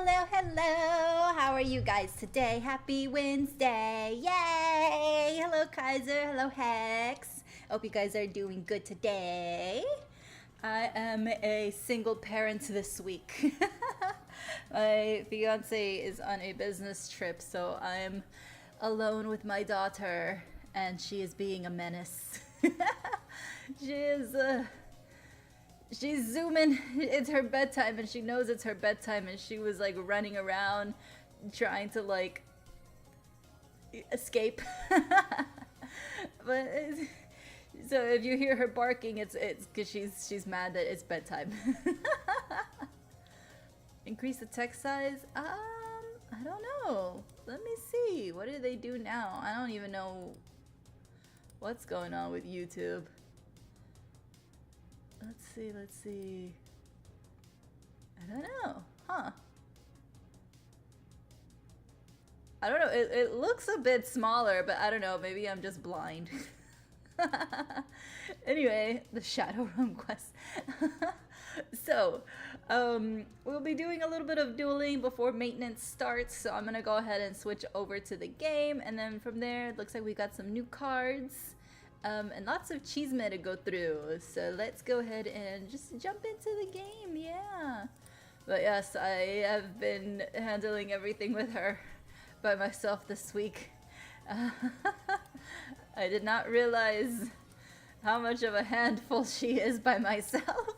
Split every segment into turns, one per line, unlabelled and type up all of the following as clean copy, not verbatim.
Hello, hello. How are you guys today? Happy Wednesday. Yay. Hello, Kaiser. Hello, Hex. Hope you guys are doing good today. I am a single parent this week. My fiance is on a business trip, so I'm alone with my daughter, and she is being a menace. She is, she's zooming. It's her bedtime, and she knows it's her bedtime, and she was like running around trying to like escape. But so if you hear her barking, it's because she's mad that it's bedtime. Increase the text size? I don't know. Let me see. What do they do now? I don't even know what's going on with YouTube. Let's see. I don't know. Huh. I don't know. It looks a bit smaller, but I don't know. Maybe I'm just blind. Anyway, the Shadowrun quest. So, we'll be doing a little bit of dueling before maintenance starts. So I'm gonna go ahead and switch over to the game, and then from there, it looks like we got some new cards. And lots of chisme to go through, so let's go ahead and just jump into the game, yeah. But yes, I have been handling everything with her by myself this week. I did not realize how much of a handful she is by myself.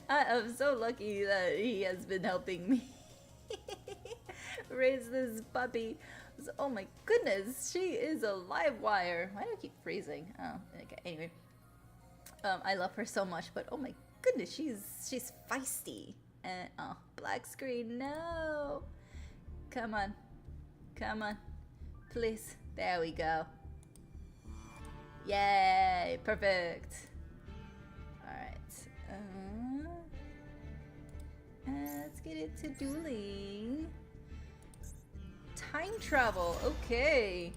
I am so lucky that he has been helping me raise this puppy. Oh my goodness, she is a live wire. Why do I keep freezing? Oh, okay. Anyway, I love her so much, but oh my goodness, she's feisty. And oh, black screen, no. Come on, please. There we go. Yay, perfect. All right. Let's get it to dueling. Time travel, okay.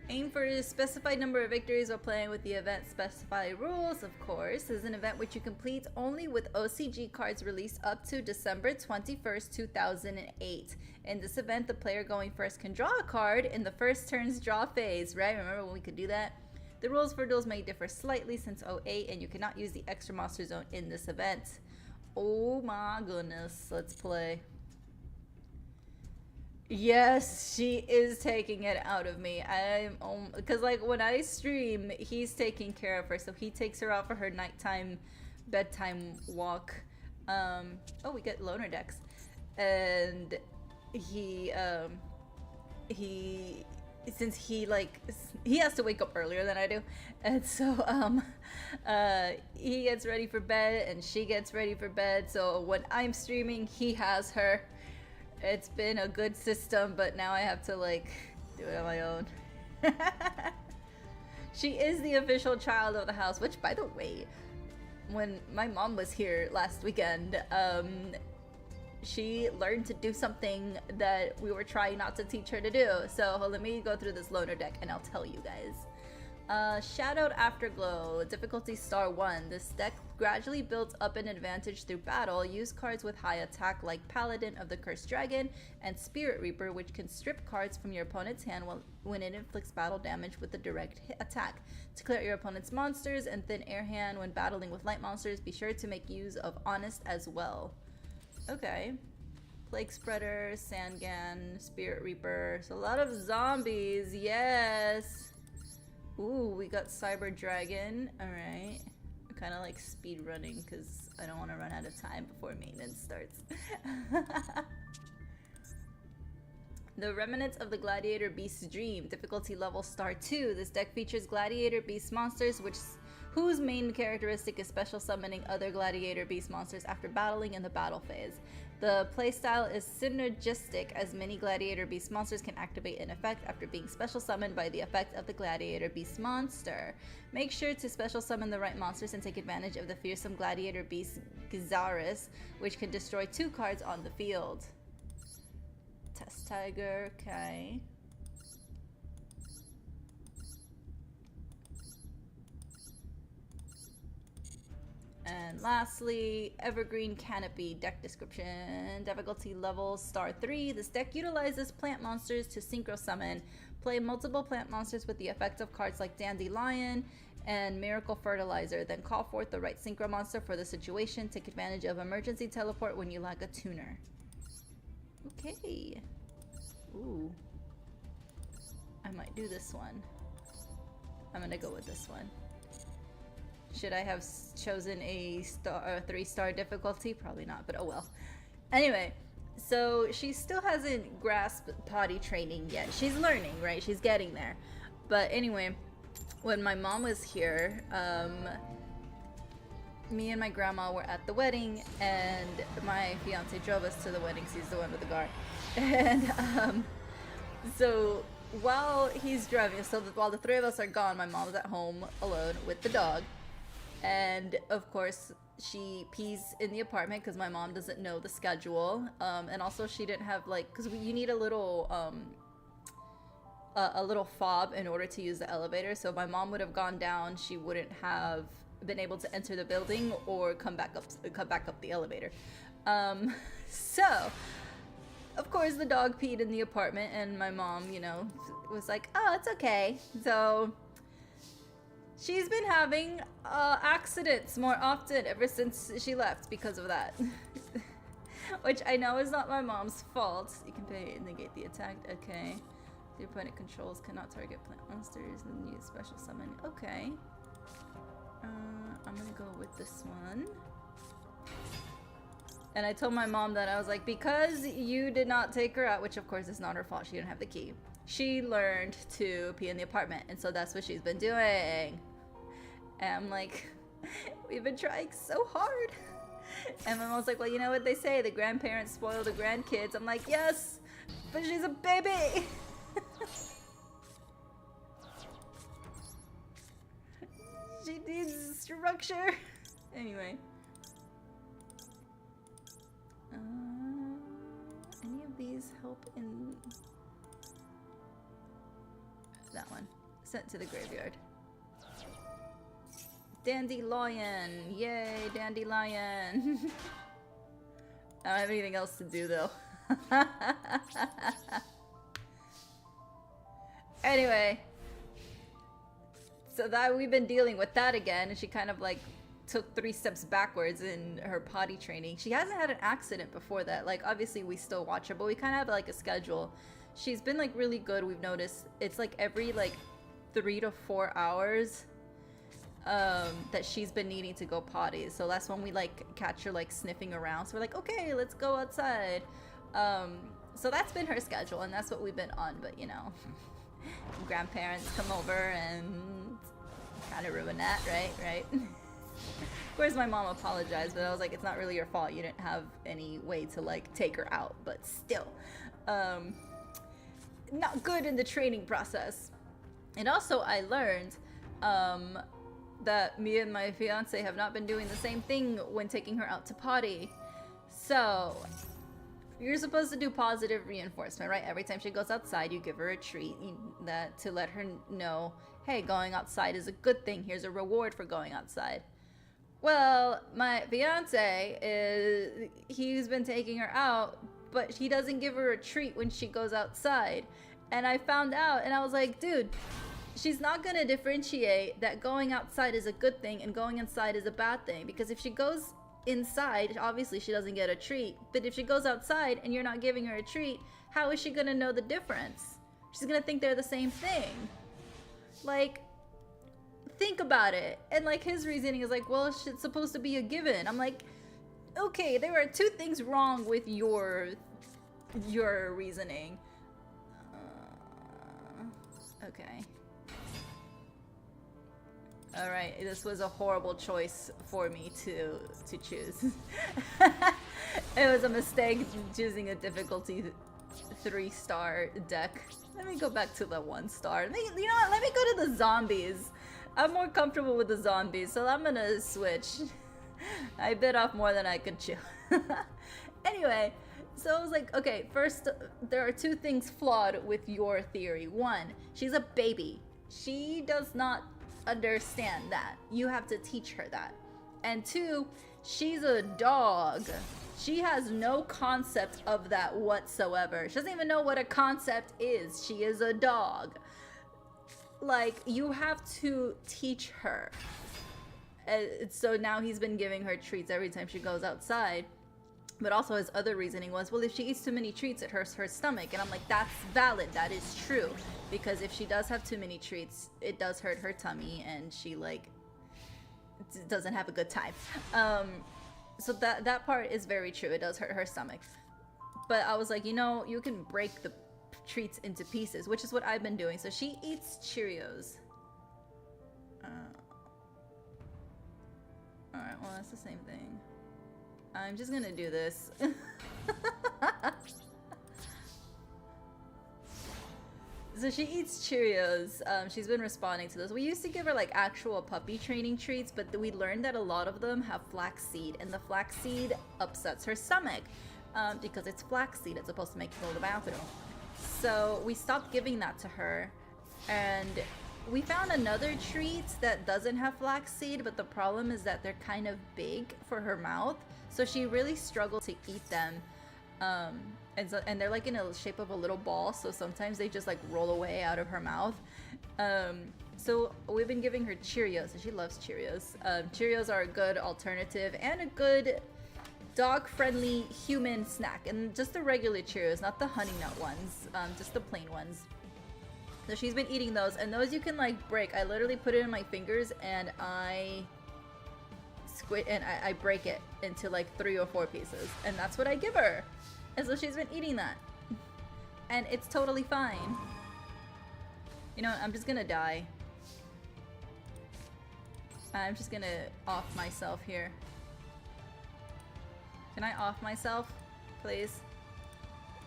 Aim for a specified number of victories while playing with the event specified rules, of course. This is an event which you complete only with OCG cards released up to December 21st, 2008. In this event, the player going first can draw a card in the first turn's draw phase, right? Remember when we could do that? The rules for duels may differ slightly since '08, and you cannot use the extra monster zone in this event. Oh my goodness, let's play. Yes, she is taking it out of me. I'm because like when I stream, he's taking care of her, so he takes her out for her nighttime bedtime walk. Oh, we get loner decks, and he since he has to wake up earlier than I do, and so he gets ready for bed and she gets ready for bed. So when I'm streaming, he has her. It's been a good system, but now I have to like do it on my own. She is the official child of the house, which by the way, when my mom was here last weekend, she learned to do something that we were trying not to teach her to do. So let me go through this loner deck and I'll tell you guys. Shadowed Afterglow, difficulty star 1. This deck gradually builds up an advantage through battle. Use cards with high attack like Paladin of the Cursed Dragon and Spirit Reaper, which can strip cards from your opponent's hand when it inflicts battle damage with a direct attack. To clear your opponent's monsters and thin air hand when battling with light monsters, be sure to make use of Honest as well. Okay. Plague Spreader, Sandgan, Spirit Reaper. So a lot of zombies, yes! Ooh, we got Cyber Dragon. Alright. I'm kind of like speed running because I don't want to run out of time before maintenance starts. The Remnants of the Gladiator Beast's Dream. Difficulty level star 2. This deck features Gladiator Beast monsters whose main characteristic is special summoning other Gladiator Beast monsters after battling in the battle phase. The playstyle is synergistic, as many Gladiator Beast monsters can activate an effect after being special summoned by the effect of the Gladiator Beast monster. Make sure to special summon the right monsters and take advantage of the fearsome Gladiator Beast Gizaris, which can destroy 2 cards on the field. Test Tiger, okay. And lastly, Evergreen Canopy deck description. Difficulty level star 3. This deck utilizes plant monsters to synchro summon. Play multiple plant monsters with the effect of cards like Dandelion and Miracle Fertilizer. Then call forth the right synchro monster for the situation. Take advantage of emergency teleport when you lack a tuner. Okay. Ooh. I might do this one. I'm gonna go with this one. Should I have chosen a 3-star difficulty? Probably not, but oh well. Anyway, so she still hasn't grasped potty training yet. She's learning, right? She's getting there. But anyway, when my mom was here, me and my grandma were at the wedding, and my fiance drove us to the wedding. He's the one with the car. And so while he's driving, so while the 3 of us are gone, my mom's at home alone with the dog. And of course she pees in the apartment because my mom doesn't know the schedule, and also she didn't have like, because you need a little fob in order to use the elevator. So my mom would have gone down, she wouldn't have been able to enter the building or come back up the elevator. So of course the dog peed in the apartment, and my mom, you know, was like, oh, it's okay. So she's been having accidents more often ever since she left because of that. Which I know is not my mom's fault. You can pay and negate the attack. Okay. The opponent controls cannot target plant monsters and use special summon. Okay. I'm gonna go with this one. And I told my mom that I was like, because you did not take her out, which of course is not her fault, she didn't have the key. She learned to pee in the apartment, and so that's what she's been doing. And I'm like, we've been trying so hard. And my mom's like, well, you know what they say, the grandparents spoil the grandkids. I'm like, yes, but she's a baby. She needs structure. Anyway. Any of these help in... That one. Sent to the graveyard. Dandelion! Yay, dandelion! I don't have anything else to do though. Anyway. So that we've been dealing with that again, and she kind of like took 3 steps backwards in her potty training. She hasn't had an accident before that. Like, obviously we still watch her, but we kind of have like a schedule. She's been like really good. We've noticed it's like every like 3 to 4 hours that she's been needing to go potty. So that's when we like catch her like sniffing around. So we're like, okay, let's go outside. So that's been her schedule, and that's what we've been on. But you know, grandparents come over and kind of ruin that, right? Of course my mom apologized, but I was like, it's not really your fault. You didn't have any way to like take her out, but still. Not good in the training process. And also I learned that me and my fiance have not been doing the same thing when taking her out to potty. So you're supposed to do positive reinforcement, right? Every time she goes outside, you give her a treat that to let her know, hey, going outside is a good thing. Here's a reward for going outside. Well, my fiance he's been taking her out, but he doesn't give her a treat when she goes outside. And I found out, and I was like, dude, she's not gonna differentiate that going outside is a good thing and going inside is a bad thing. Because if she goes inside, obviously she doesn't get a treat. But if she goes outside and you're not giving her a treat, how is she gonna know the difference? She's gonna think they're the same thing. Like, think about it. And like his reasoning is like, well, it's supposed to be a given. I'm like, okay, there are 2 things wrong with your reasoning. Okay. Alright, this was a horrible choice for me to choose. It was a mistake choosing a difficulty 3-star deck. Let me go back to the 1-star. You know what? Let me go to the zombies. I'm more comfortable with the zombies, so I'm gonna switch. I bit off more than I could chew. Anyway, so I was like, okay, first, there are 2 things flawed with your theory. 1, she's a baby. She does not understand that. You have to teach her that. And two, she's a dog. She has no concept of that whatsoever. She doesn't even know what a concept is. She is a dog. Like, you have to teach her. So now he's been giving her treats every time she goes outside. But also his other reasoning was, well, if she eats too many treats, it hurts her stomach. And I'm like, that's valid. That is true. Because if she does have too many treats, it does hurt her tummy. And she, like, doesn't have a good time. So that part is very true. It does hurt her stomach. But I was like, you know, you can break the treats into pieces, which is what I've been doing. So she eats Cheerios. Alright, well, that's the same thing. I'm just gonna do this. So she eats Cheerios. She's been responding to those. We used to give her like actual puppy training treats, but we learned that a lot of them have flaxseed, and the flaxseed upsets her stomach because it's flaxseed. It's supposed to make you go to the bathroom. So we stopped giving that to her, and we found another treat that doesn't have flaxseed, but the problem is that they're kind of big for her mouth, so she really struggled to eat them. And they're like in the shape of a little ball, so sometimes they just like roll away out of her mouth. So we've been giving her Cheerios, and she loves Cheerios. Cheerios are a good alternative and a good dog-friendly human snack, and just the regular Cheerios, not the honey nut ones, just the plain ones. So she's been eating those, and those you can like break. I literally put it in my fingers and I break it into like 3 or 4 pieces, and that's what I give her. And so she's been eating that, and it's totally fine. You know what? I'm just gonna die. I'm just gonna off myself here. Can I off myself? Please?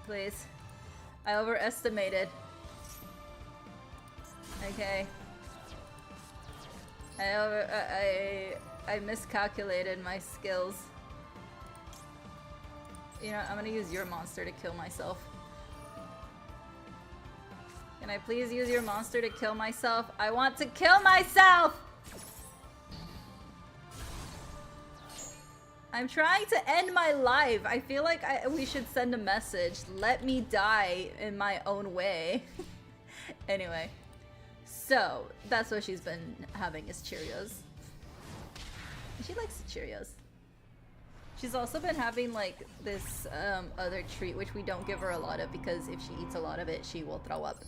Please. I overestimated. Okay. I miscalculated my skills. You know, I'm gonna use your monster to kill myself. Can I please use your monster to kill myself? I want to kill myself! I'm trying to end my life. I feel like we should send a message. Let me die in my own way. Anyway. So, that's what she's been having is Cheerios. She likes Cheerios. She's also been having like this other treat, which we don't give her a lot of, because if she eats a lot of it, she will throw up.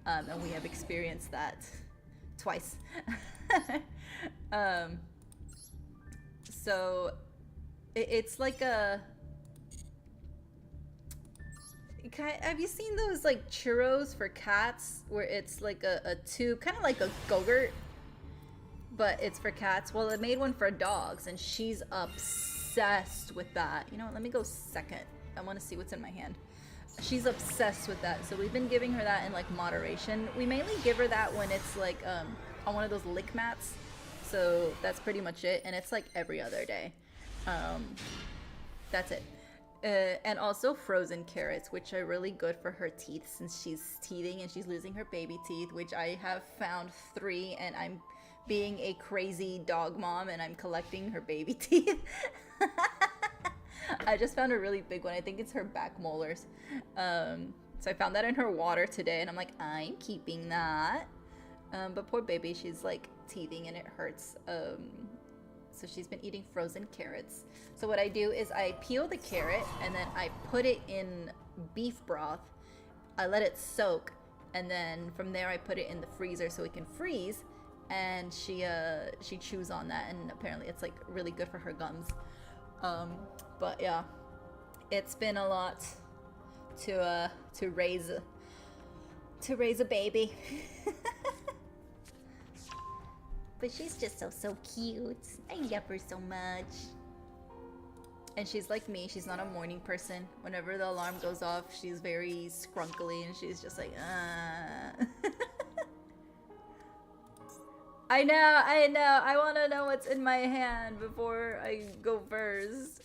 And we have experienced that twice. So it's like a... Have you seen those like churros for cats where it's like a tube, kind of like a Go-Gurt, but it's for cats? Well, it made one for dogs, and she's obsessed with that. You know what? Let me go second. I want to see what's in my hand. She's obsessed with that. So we've been giving her that in like moderation. We mainly give her that when it's like on one of those lick mats. So that's pretty much it. And it's like every other day. That's it. And also frozen carrots, which are really good for her teeth since she's teething and she's losing her baby teeth, which I have found 3, and I'm being a crazy dog mom and I'm collecting her baby teeth. I just found a really big one. I think it's her back molars. So I found that in her water today, and I'm like, I'm keeping that. But poor baby, she's like teething and it hurts. So she's been eating frozen carrots. So what I do is I peel the carrot and then I put it in beef broth. I let it soak, and then from there I put it in the freezer so it can freeze. And she chews on that, and apparently it's like really good for her gums. But yeah, it's been a lot to raise a baby. But she's just so cute. I love her so much. And she's like me. She's not a morning person. Whenever the alarm goes off, she's very scrunkly, and she's just like, I know. I want to know what's in my hand before I go first.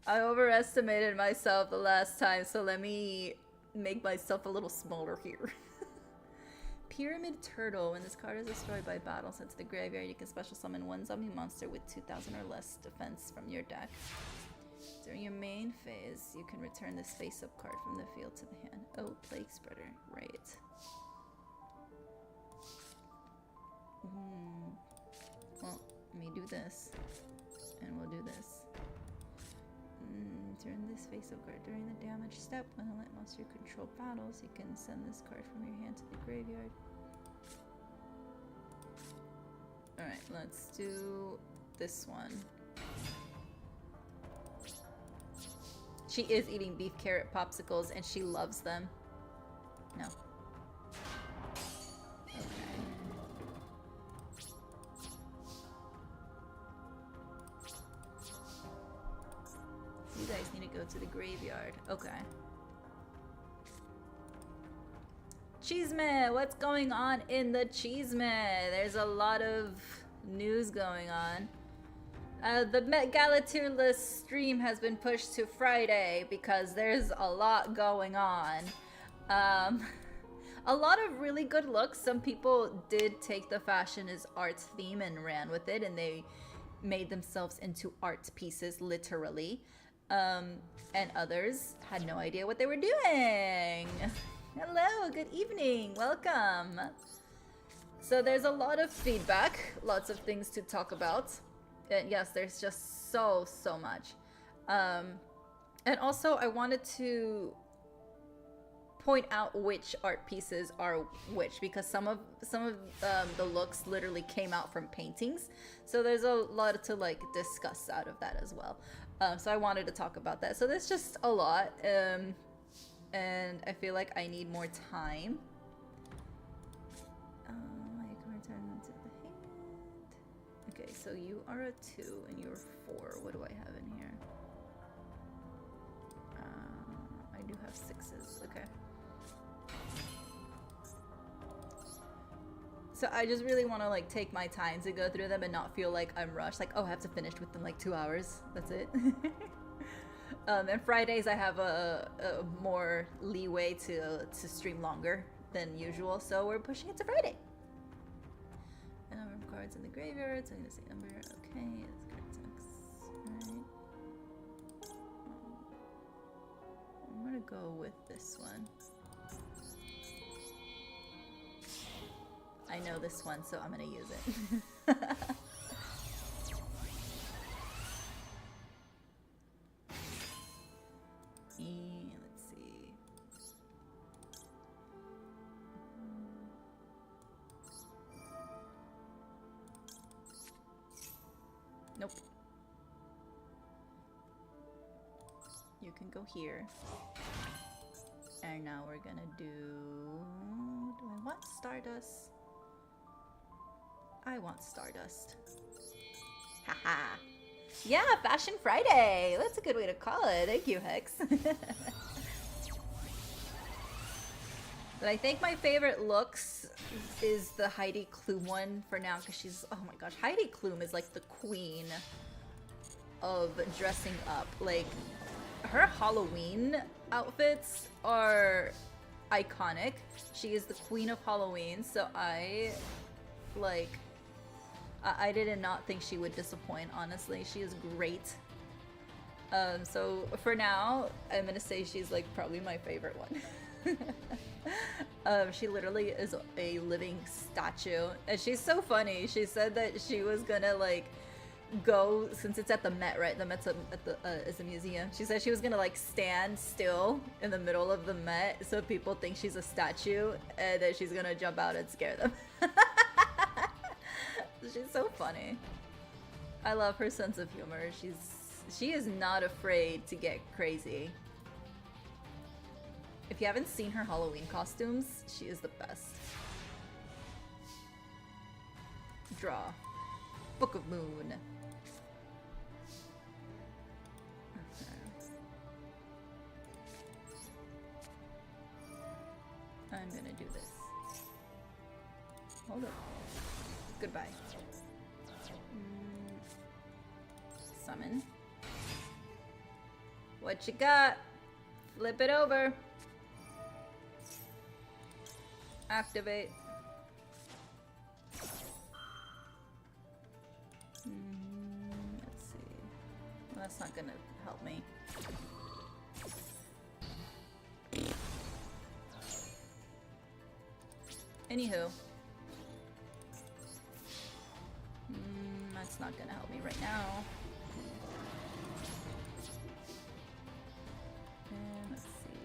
I overestimated myself the last time, so let me make myself a little smaller here. Pyramid Turtle. When this card is destroyed by battle sent to the graveyard, you can special summon one zombie monster with 2,000 or less defense from your deck. During your main phase, you can return this face-up card from the field to the hand. Oh, Plague Spreader. Right. Well, let me do this. And we'll do this. Turn this face-up card during the damage step. When a let monster control battles, you can send this card from your hand to the graveyard. Alright, let's do this one. She is eating beef carrot popsicles and she loves them. No. Okay. You guys need to go to the graveyard. Okay. Cheesemeh! What's going on in the Cheesemeh? There's a lot of news going on. The Met Gala tier list stream has been pushed to Friday because there's a lot going on. A lot of really good looks. Some people did take the fashion as art theme and ran with it, and they made themselves into art pieces, literally. And others had no idea what they were doing. Hello, good evening, welcome. So there's a lot of feedback, lots of things to talk about. And yes, there's just so much. And also I wanted to point out which art pieces are which, because some of the looks literally came out from paintings. So there's a lot to like discuss out of that as well. So I wanted to talk about that. So there's just a lot. And I feel like I need more time. I can return them to the hand. Okay, so you are a 2 and you're 4. What do I have in here? I do have 6s. Okay. So I just really want to like take my time to go through them and not feel like I'm rushed. Like, oh, I have to finish within like 2 hours. That's it. And Fridays I have a more leeway to stream longer than usual, so we're pushing it to Friday. And number of cards in the graveyard, so I'm gonna say number. Okay, this card sucks. Alright. I'm gonna go with this one. I know this one, so I'm gonna use it. Let's see. Nope. You can go here. And now we're gonna do I want Stardust? I want Stardust. Haha. Yeah, Fashion Friday! That's a good way to call it. Thank you, Hex. But I think my favorite looks is the Heidi Klum one for now, because she's, oh my gosh, Heidi Klum is like the queen of dressing up. Like, her Halloween outfits are iconic. She is the queen of Halloween, so I did not think she would disappoint, honestly. She is great. So for now, I'm gonna say she's like probably my favorite one. She literally is a living statue, and she's so funny. She said that she was gonna like go, since it's at the Met, right? The Met's is a museum. She said she was gonna like stand still in the middle of the Met so people think she's a statue, and that she's gonna jump out and scare them. She's so funny. I love her sense of humor. She is not afraid to get crazy. If you haven't seen her Halloween costumes, she is the best. Draw. Book of Moon. Okay. I'm gonna do this. Hold up. Goodbye. Summon. What you got? Flip it over. Activate. That's not gonna help me. Anywho. That's not gonna help me right now. And let's see.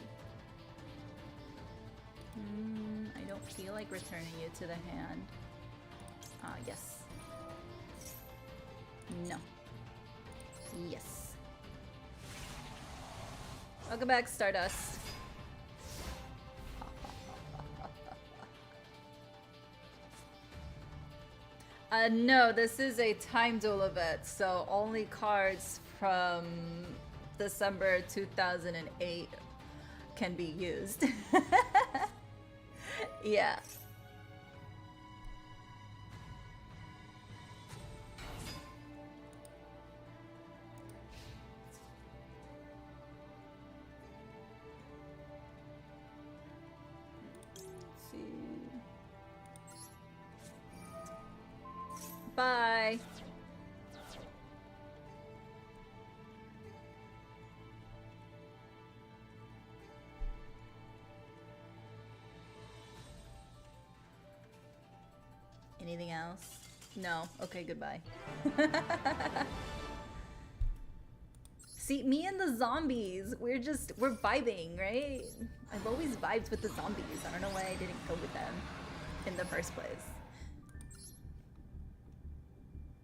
I don't feel like returning you to the hand. Yes. No. Yes. Welcome back, Stardust. No, this is a time duel event, so only cards from December 2008 can be used. Yeah. Bye. Anything else? No. Okay, goodbye. See, me and the zombies, we're vibing, right? I've always vibed with the zombies. I don't know why I didn't go with them in the first place.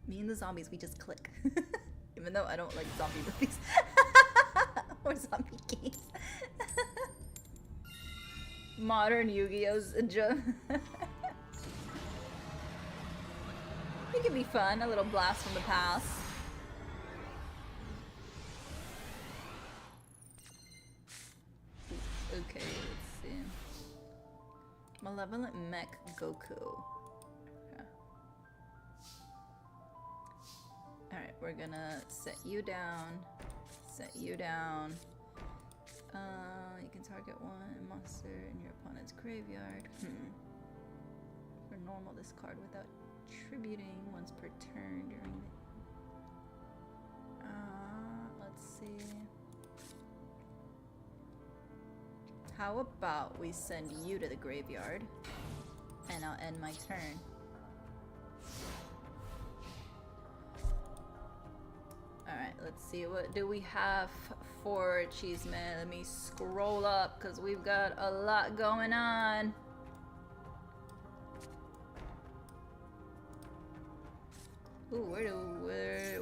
Me and the zombies, we just click. Even though I don't like zombie movies. Or zombie games. Modern Yu-Gi-Oh's It could be fun, a little blast from the past. Okay, let's see. Malevolent Mech Goku. Alright, we're gonna set you down. Set you down. You can target one monster in your opponent's graveyard. For normal, discard without tributing once per turn during the... let's see. How about we send you to the graveyard, and I'll end my turn. Alright, let's see, what do we have for Cheeseman? Let me scroll up, because we've got a lot going on. Ooh,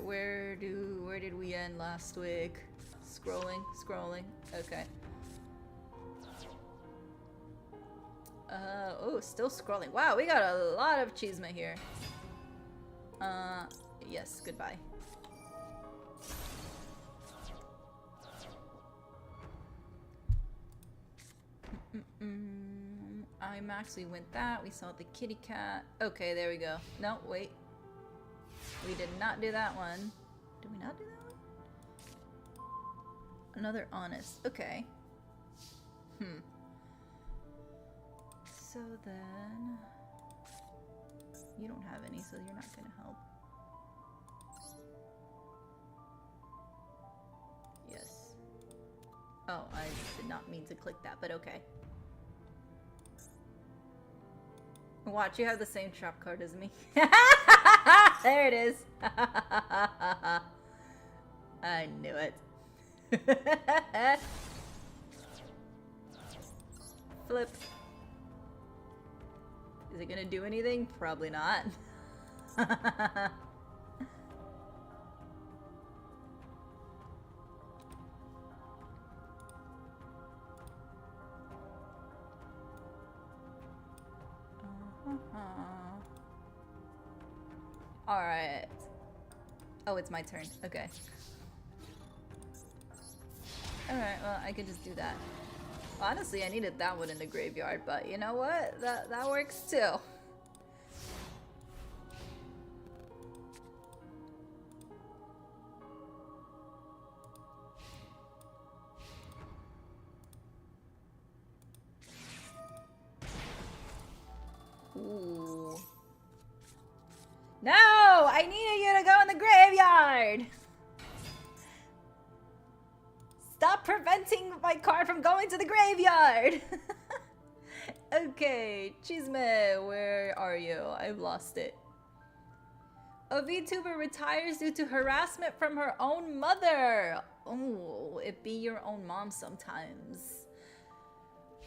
where did we end last week? Scrolling, okay. Oh, still scrolling. Wow, we got a lot of Cheeseman here. Yes, goodbye. I'm actually went that. We saw the kitty cat. Okay, there we go. No, wait. We did not do that one. Did we not do that one? Another honest. Okay. So then... You don't have any, so you're not gonna help. Yes. Oh, I did not mean to click that, but okay. Watch, you have the same trap card as me. There it is. I knew it. Flip. Is it gonna do anything? Probably not. Alright. Oh, it's my turn. Okay. Alright, well, I could just do that. Honestly, I needed that one in the graveyard, but you know what? That works too. Ooh. No! I needed you to go in the graveyard! preventing my card from going to the graveyard. Okay, Chisme, where are you? I've lost it. A VTuber retires due to harassment from her own mother. Oh, it be your own mom sometimes.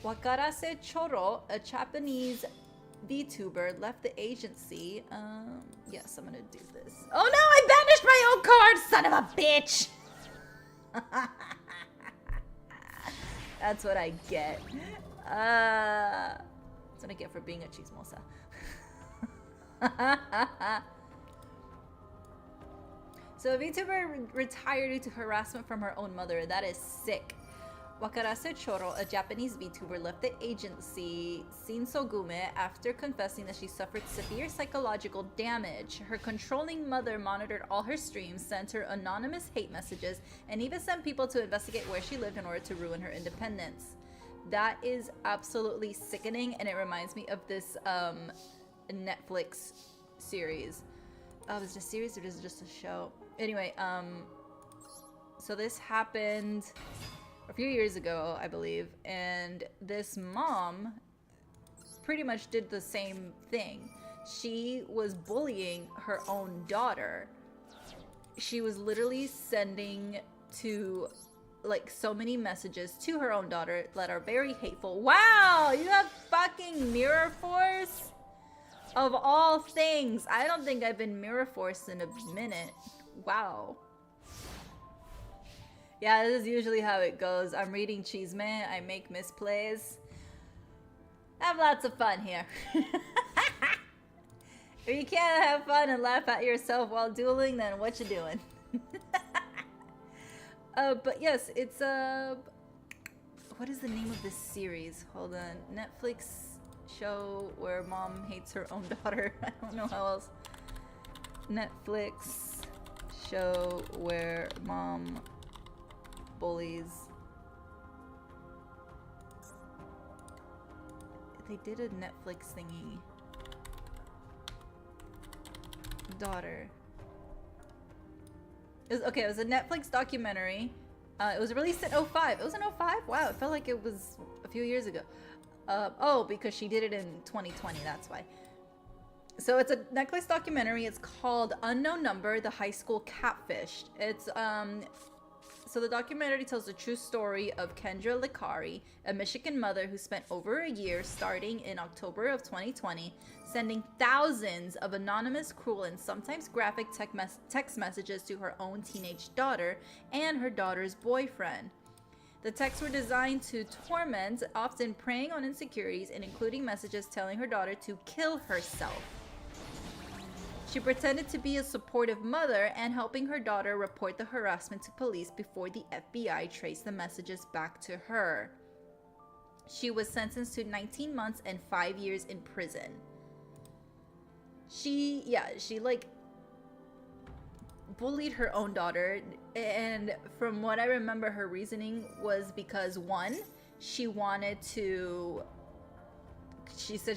Wakarase Choro, a Japanese VTuber, left the agency. Yes, I'm gonna do this. Oh no, I banished my own card, son of a bitch! That's what I get. That's what I get for being a chismosa. So a VTuber retired due to harassment from her own mother. That is sick. Wakarase Choro, a Japanese VTuber, left the agency Shinsogume after confessing that she suffered severe psychological damage. Her controlling mother monitored all her streams, sent her anonymous hate messages, and even sent people to investigate where she lived in order to ruin her independence. That is absolutely sickening, and it reminds me of this Netflix series. Oh, is it a series or is it just a show? Anyway, so this happened a few years ago, I believe, and this mom pretty much did the same thing. She was bullying her own daughter. She was literally sending to like so many messages to her own daughter that are very hateful. Wow, you have fucking Mirror Force? Of all things, I don't think I've been Mirror Force in a minute. Wow. Yeah, this is usually how it goes. I'm reading Chisme, I make misplays. I have lots of fun here. If you can't have fun and laugh at yourself while dueling, then what you doing? But yes, it's what is the name of this series? Hold on. Netflix show where mom hates her own daughter. I don't know how else. Netflix show where mom bullies. They did a Netflix thingy. Daughter. It was a Netflix documentary. It was released in 05. It was in 05? Wow, it felt like it was a few years ago. Oh, because she did it in 2020, that's why. So it's a Netflix documentary. It's called Unknown Number, The High School Catfished. It's, so the documentary tells the true story of Kendra Likari, a Michigan mother who spent over a year starting in October of 2020, sending thousands of anonymous, cruel, and sometimes graphic text messages to her own teenage daughter and her daughter's boyfriend. The texts were designed to torment, often preying on insecurities and including messages telling her daughter to kill herself. She pretended to be a supportive mother and helping her daughter report the harassment to police before the FBI traced the messages back to her. She was sentenced to 19 months and 5 years in prison. She like bullied her own daughter, and from what I remember, her reasoning was because one, she said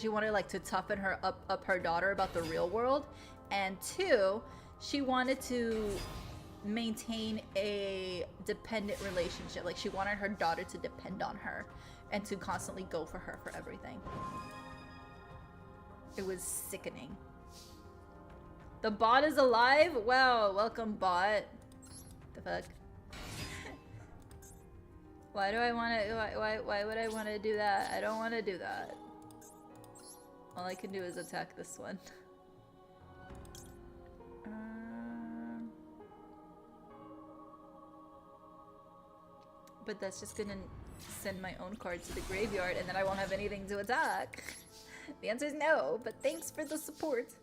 she wanted like to toughen her up her daughter about the real world, and two, she wanted to maintain a dependent relationship. Like she wanted her daughter to depend on her and to constantly go for her for everything. It was sickening. The bot is alive? Wow, welcome bot. The fuck? Why do I want to, why would I want to do that? I don't want to do that. All I can do is attack this one. But that's just gonna send my own card to the graveyard and then I won't have anything to attack. The answer is no, but thanks for the support.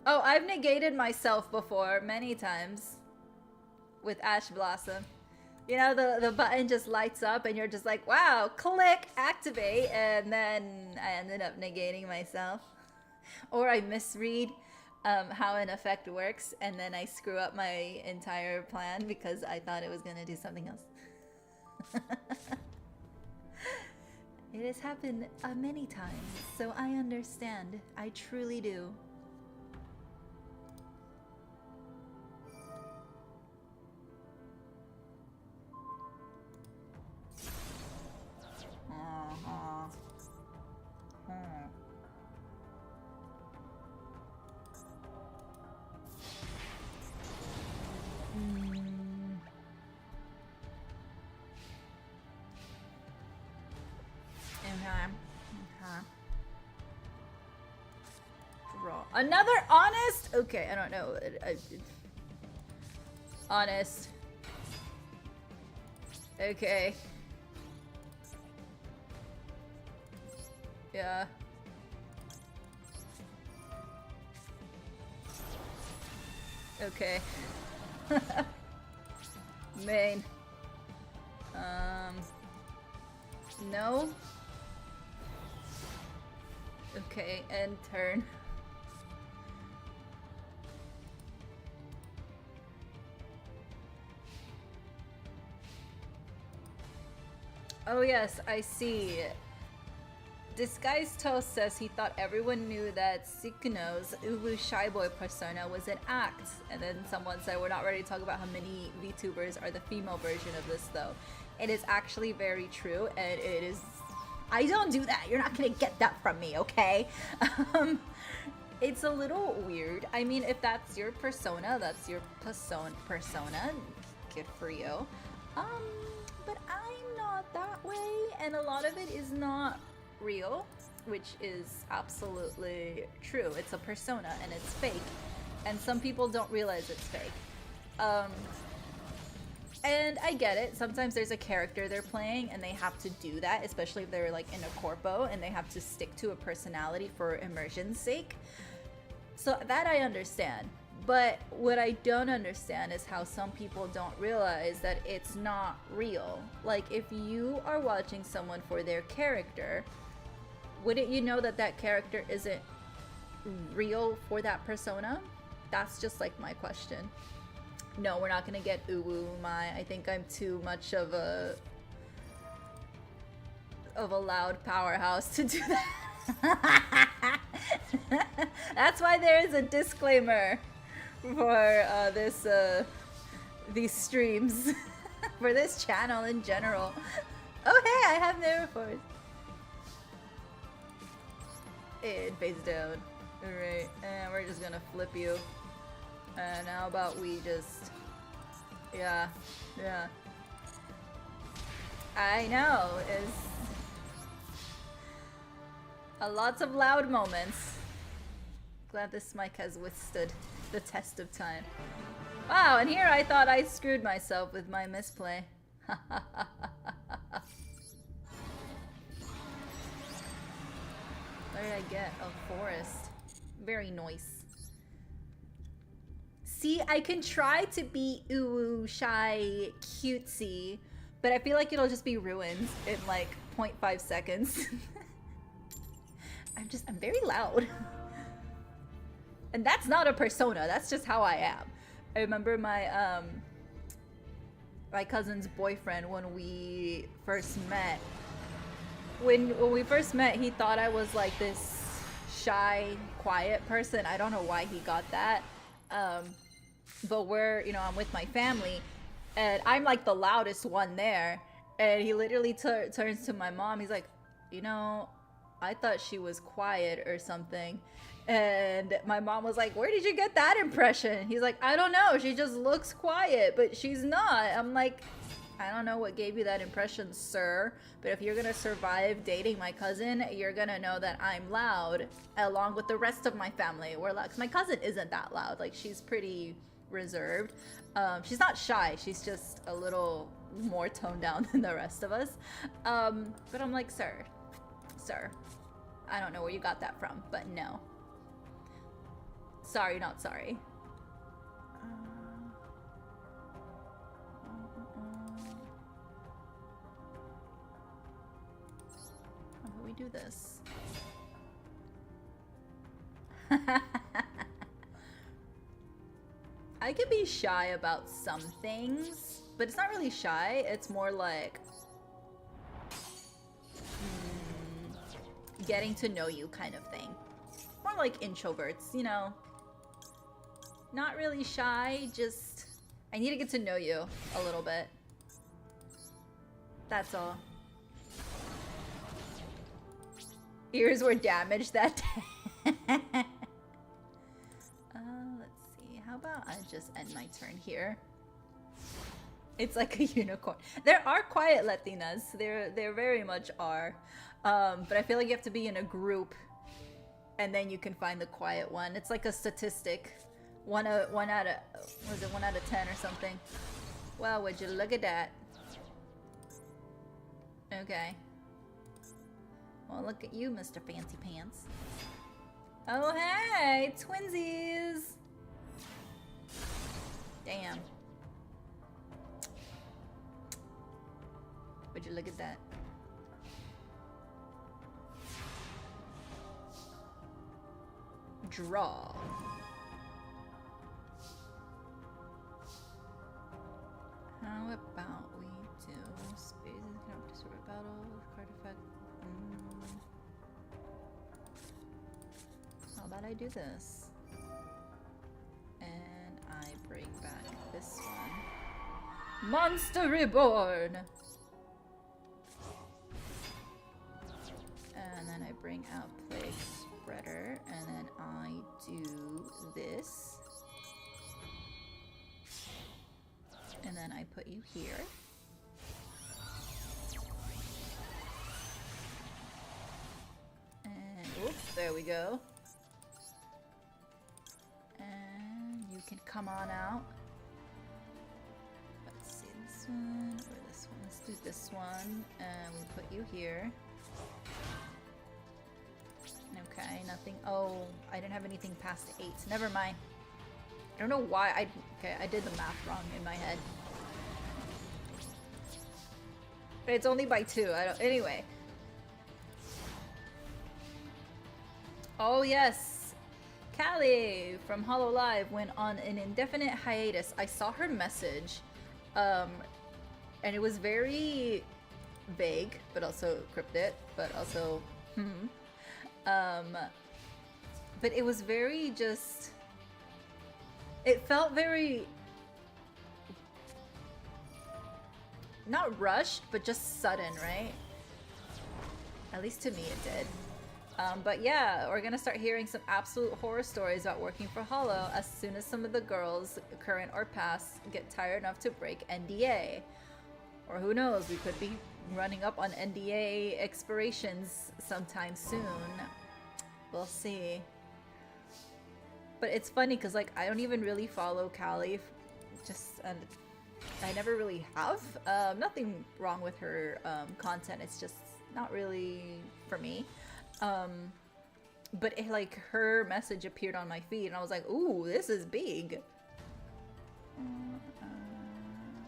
Oh, I've negated myself before many times with Ash Blossom. You know, the button just lights up and you're just like, wow, click, activate, and then I ended up negating myself. Or I misread how an effect works and then I screw up my entire plan because I thought it was gonna do something else. It has happened many times, so I understand. I truly do. Another honest? Okay, I don't know. Honest. Okay. Yeah. Okay. Main. No. Okay, and turn. Oh yes, I see. Disguised Toast says he thought everyone knew that Sikuno's Uwu Shy Boy persona was an act. And then someone said, we're not ready to talk about how many VTubers are the female version of this though. It is actually very true, and it is... I don't do that! You're not gonna get that from me, okay? It's a little weird. I mean, if that's your persona, that's your persona. Good for you. But I'm not that way, and a lot of it is not real, which is absolutely true. It's a persona and it's fake, and some people don't realize it's fake. And I get it. Sometimes there's a character they're playing and they have to do that, especially if they're like in a corpo and they have to stick to a personality for immersion's sake. So that I understand. But what I don't understand is how some people don't realize that it's not real. Like, if you are watching someone for their character, wouldn't you know that that character isn't real for that persona? That's just like my question. No, we're not gonna get uwu, Mai. I think I'm too much of a loud powerhouse to do that. That's why there is a disclaimer for these streams, for this channel in general. Oh hey, I have no force. And face down. Alright, and we're just gonna flip you. And how about we just... Yeah. I know, it's... lots of loud moments. Glad this mic has withstood the test of time. Wow, and here I thought I screwed myself with my misplay. What did I get? A forest. Very nice. See, I can try to be ooh, shy, cutesy, but I feel like it'll just be ruined in like 0.5 seconds. I'm very loud. And that's not a persona, that's just how I am. I remember my my cousin's boyfriend when we first met. When we first met, he thought I was like this shy, quiet person. I don't know why he got that. But I'm with my family, and I'm like the loudest one there. And he literally turns to my mom. He's like, I thought she was quiet or something. And my mom was like, where did you get that impression? He's like, I don't know. She just looks quiet, but she's not. I'm like, I don't know what gave you that impression, sir. But if you're gonna survive dating my cousin, you're gonna know that I'm loud, along with the rest of my family. We're loud. 'Cause my cousin isn't that loud. Like, she's pretty reserved. She's not shy. She's just a little more toned down than the rest of us. But I'm like, sir, I don't know where you got that from, but no. Sorry, not sorry. How do we do this? I can be shy about some things, but it's not really shy. It's more like getting to know you kind of thing. More like introverts, Not really shy, just I need to get to know you a little bit. That's all. Ears were damaged that day. Let's see. How about I just end my turn here? It's like a unicorn. There are quiet Latinas. There very much are. But I feel like you have to be in a group and then you can find the quiet one. It's like a statistic. One out of, was it 1 out of 10 or something? Well, would you look at that? Okay. Well, look at you, Mr. Fancy Pants. Oh, hey, twinsies! Damn. Would you look at that? Draw. How about we do spaces can destroy battle card effect? How about I do this? And I bring back this one. Monster Reborn! And then I bring out Plague Spreader, and then I do this. And then I put you here. And oops, there we go. And you can come on out. Let's see this one or this one. Let's do this one. And we put you here. Okay, nothing. Oh, I didn't have anything past 8. Never mind. I don't know why okay, I did the math wrong in my head. But it's only by 2. Anyway. Oh yes. Callie from Hollow Live went on an indefinite hiatus. I saw her message. And it was very vague, but also cryptic, but also but it was very just, it felt very, not rushed, but just sudden, right? At least to me it did. But yeah, we're gonna start hearing some absolute horror stories about working for Hollow as soon as some of the girls, current or past, get tired enough to break NDA. Or who knows, we could be running up on NDA expirations sometime soon. We'll see. But it's funny because like I don't even really follow Callie, and I never really have. Nothing wrong with her content. It's just not really for me. But like her message appeared on my feed, and I was like, "Ooh, this is big."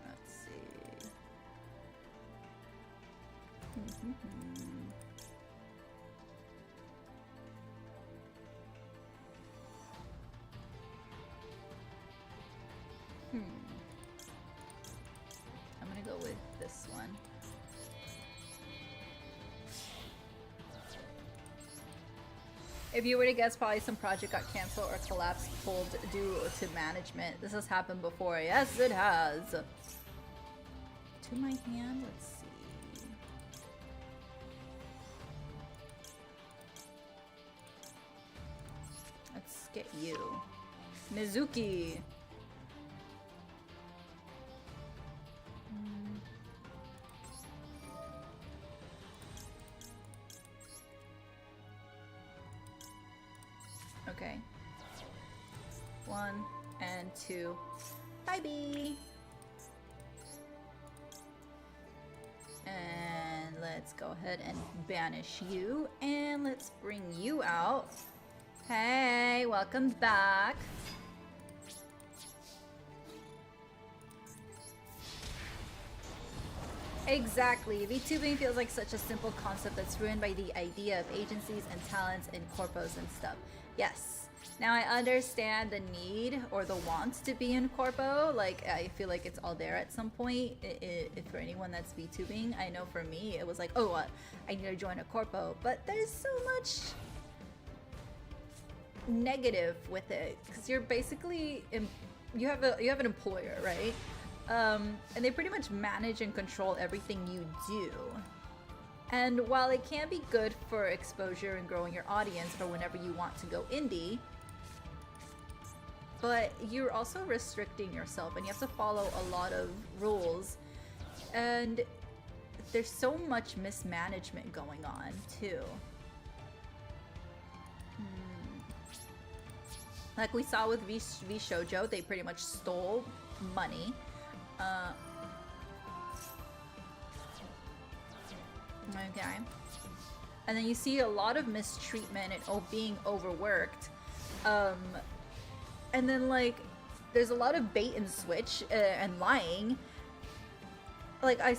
Let's see. I'm gonna go with this one. If you were to guess, probably some project got canceled or collapsed pulled due to management. This has happened before. Yes, it has. To my hand, let's see. Let's get you. Mizuki. Okay. 1 and 2. Bye-bye. And let's go ahead and banish you. And let's bring you out. Hey, welcome back. Exactly. VTubing feels like such a simple concept that's ruined by the idea of agencies and talents and corpos and stuff. Yes. Now I understand the need or the want to be in corpo. Like, I feel like it's all there at some point. For anyone that's VTubing, I know for me, it was like, oh, I need to join a corpo. But there's so much negative with it because you're basically you have an employer, right? And they pretty much manage and control everything you do. And while it can be good for exposure and growing your audience for whenever you want to go indie, but you're also restricting yourself and you have to follow a lot of rules. And there's so much mismanagement going on too. Like we saw with V Shoujo, they pretty much stole money. Okay. And then you see a lot of mistreatment and being overworked. And then like, there's a lot of bait and switch and lying. Like I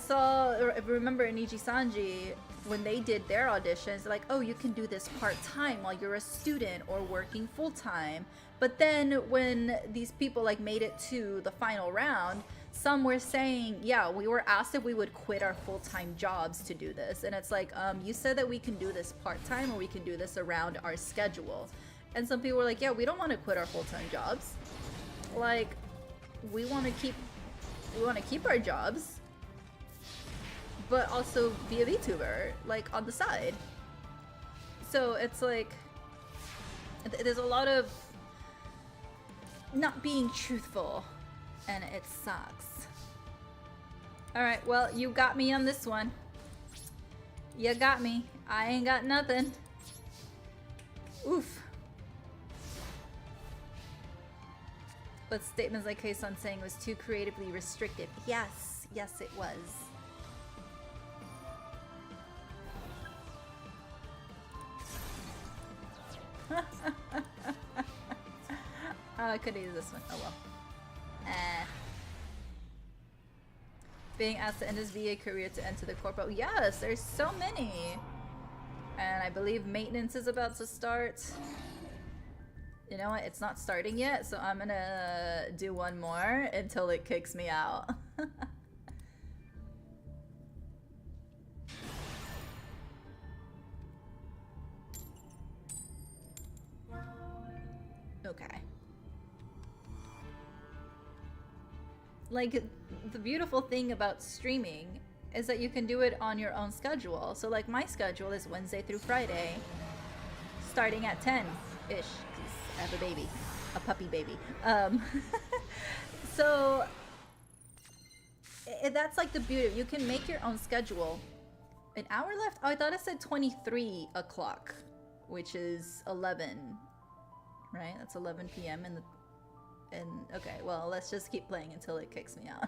remember in Ichisanji, when they did their auditions, like, oh, you can do this part-time while you're a student or working full-time. But then when these people like made it to the final round, some were saying, yeah, we were asked if we would quit our full-time jobs to do this. And it's like, you said that we can do this part-time or we can do this around our schedule. And some people were like, yeah, we don't want to quit our full-time jobs. Like, we want to keep our jobs, but also be a VTuber, like, on the side. So it's like, there's a lot of not being truthful, and it sucks. Alright, well, you got me on this one. You got me. I ain't got nothing. Oof. But statements like Kei-san saying was too creatively restrictive. Yes, yes it was. Oh, I could use this one. Oh well. Being asked to end his VA career to enter the corporate. Yes, there's so many. And I believe maintenance is about to start. You know what? It's not starting yet, so I'm gonna do one more until it kicks me out. Okay. Like, the beautiful thing about streaming is that you can do it on your own schedule. So like my schedule is Wednesday through Friday, starting at 10-ish. I have a baby, a puppy baby. So that's like the beauty. You can make your own schedule. An hour left? Oh, I thought it said 23 o'clock, which is 11, right? That's 11 p.m. and okay, well, let's just keep playing until it kicks me out.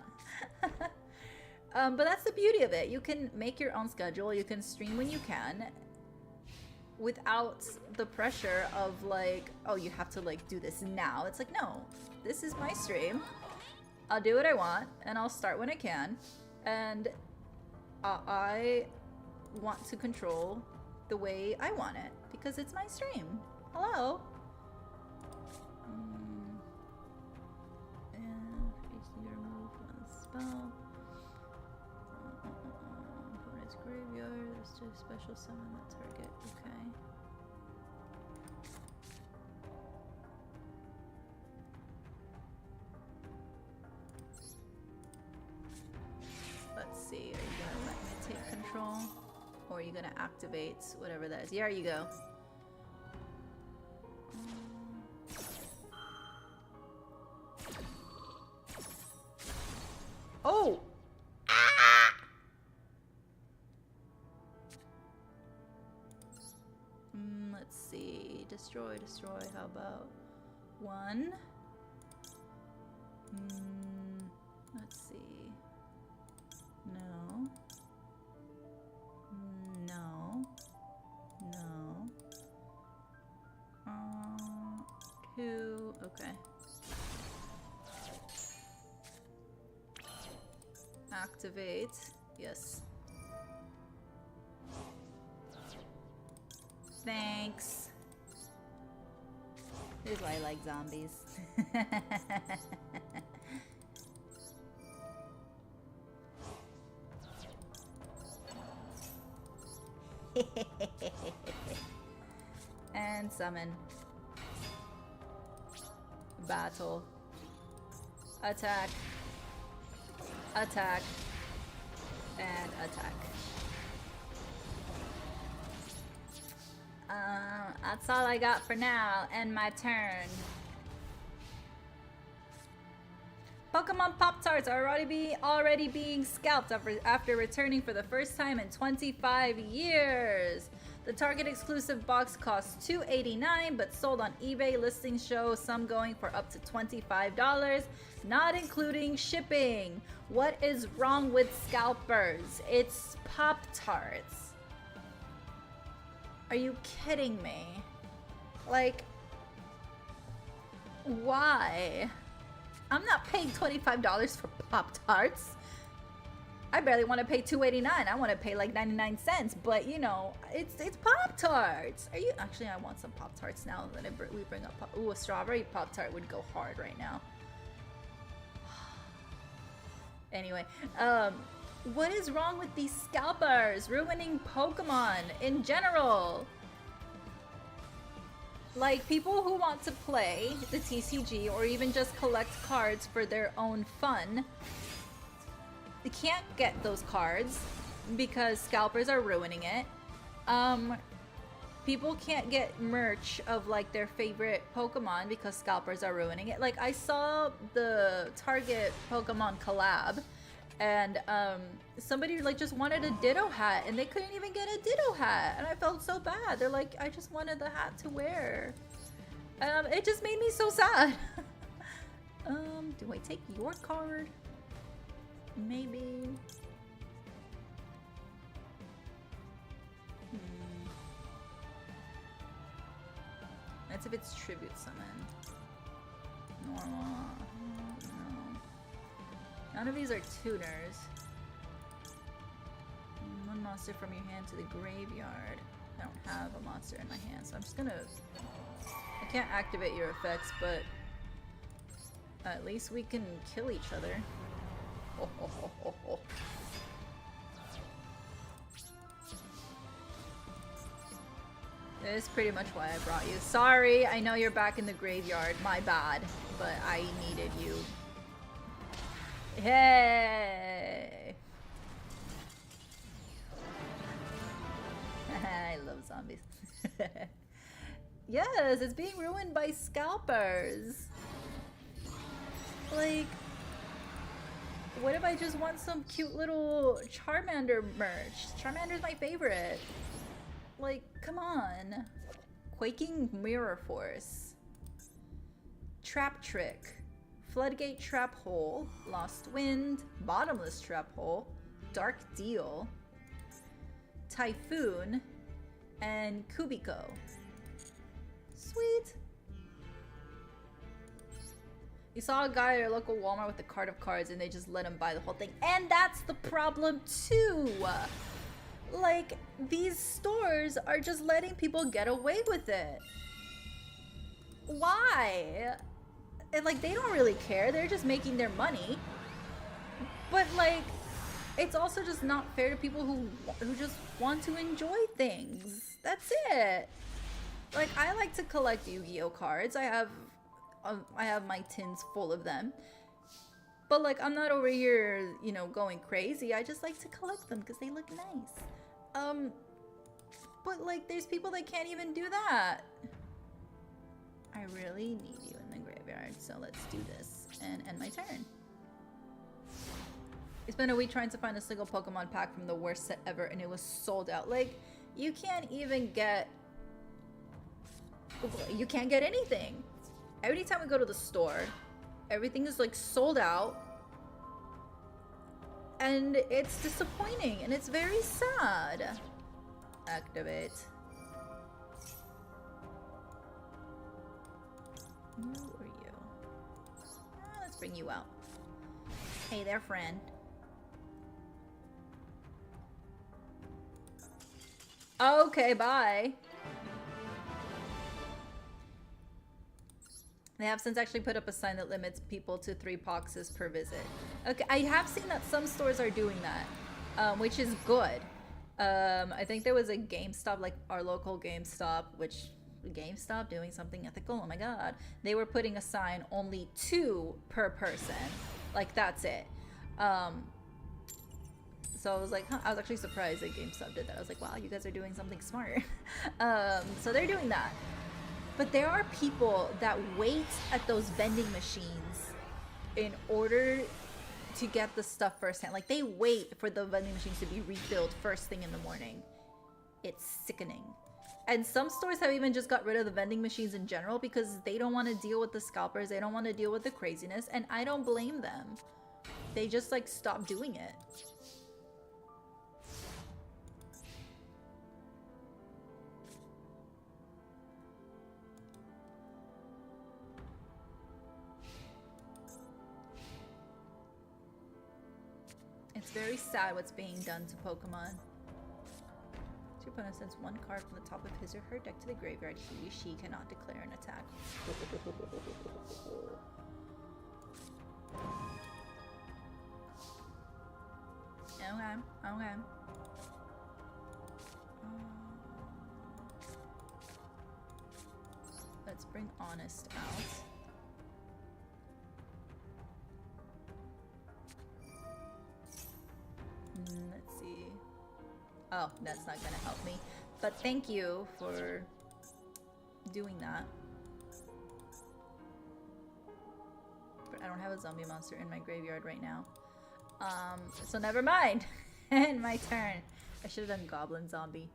But that's the beauty of it. You can make your own schedule. You can stream when you can, without the pressure of like, oh, you have to like do this now. It's like, no, this is my stream. I'll do what I want and I'll start when I can. And I want to control the way I want it because it's my stream. Hello? And you remove one spell. Opponent's graveyard. There's two special summon the target. Okay. Let's see. Are you gonna let me take control? Or are you gonna activate whatever that is? There you go. Oh! Ah! Let's see. Destroy. How about one? Let's see. No. Two. Okay. Activate. Yes. Thanks. Here's why I like zombies. And summon. Battle. Attack. Attack. And attack. That's all I got for now. End my turn. Pokemon Pop-Tarts are already being scalped after returning for the first time in 25 years. The Target exclusive box costs $2.89, but sold on eBay listings show some going for up to $25, not including shipping. What is wrong with scalpers? It's Pop-Tarts. Are you kidding me? Like, why? I'm not paying $25 for Pop-Tarts. I barely want to pay $2.89. I want to pay like 99 cents, but you know, it's Pop-Tarts. Are you actually? I want some Pop-Tarts now that we bring up. Ooh, a strawberry Pop-Tart would go hard right now. Anyway, what is wrong with these scalpers ruining Pokemon in general? Like, people who want to play the TCG or even just collect cards for their own fun, they can't get those cards because scalpers are ruining it. People can't get merch of like their favorite Pokemon because scalpers are ruining it. Like, I saw the Target Pokemon collab, and somebody like just wanted a Ditto hat and they couldn't even get a Ditto hat, and I felt so bad. They're like, I just wanted the hat to wear. It just made me so sad. Do I take your card? Maybe. That's if it's tribute summon. Normal. No. None of these are tuners. One monster from your hand to the graveyard. I don't have a monster in my hand, so I'm just gonna... I can't activate your effects, but at least we can kill each other. Oh, oh, oh, oh, oh. This is pretty much why I brought you. Sorry, I know you're back in the graveyard. My bad, but I needed you. Hey! I love zombies. Yes, it's being ruined by scalpers. Like, what if I just want some cute little Charmander merch? Charmander's my favorite. Like, come on. Quaking Mirror Force. Trap Trick. Floodgate Trap Hole. Lost Wind. Bottomless Trap Hole. Dark Deal. Typhoon. And Kubiko. Sweet. You saw a guy at your local Walmart with a cart of cards and they just let him buy the whole thing. And that's the problem too. Like, these stores are just letting people get away with it. Why? And like, they don't really care. They're just making their money. But like, it's also just not fair to people who just want to enjoy things. That's it. Like, I like to collect Yu-Gi-Oh cards. I have my tins full of them. But like, I'm not over here, you know, going crazy. I just like to collect them because they look nice. But like, there's people that can't even do that. I really need you in the graveyard, so let's do this and end my turn. I spent a week trying to find a single Pokemon pack from the worst set ever, and it was sold out. Like, you can't even get... You can't get anything. Every time we go to the store, everything is like sold out. And it's disappointing, and it's very sad. Activate. Who are you? Let's bring you out. Hey there, friend. Okay, bye. They have since actually put up a sign that limits people to 3 boxes per visit. Okay, I have seen that some stores are doing that, which is good. I think there was a GameStop, like our local GameStop, which GameStop doing something ethical. Oh my god, they were putting a sign only 2 per person. Like, that's it. So I was like, huh, I was actually surprised that GameStop did that. I was like, wow, you guys are doing something smart. So they're doing that. But there are people that wait at those vending machines in order to get the stuff firsthand. Like, they wait for the vending machines to be refilled first thing in the morning. It's sickening. And some stores have even just got rid of the vending machines in general because they don't want to deal with the scalpers. They don't want to deal with the craziness. And I don't blame them. They just, like, stop doing it. It's very sad what's being done to Pokemon. Your opponent sends one card from the top of his or her deck to the graveyard. He or she cannot declare an attack. Okay, okay. Let's bring Honest out. Let's see. Oh, that's not gonna help me. But thank you for doing that. But I don't have a zombie monster in my graveyard right now. So never mind. And my turn. I should have done Goblin Zombie.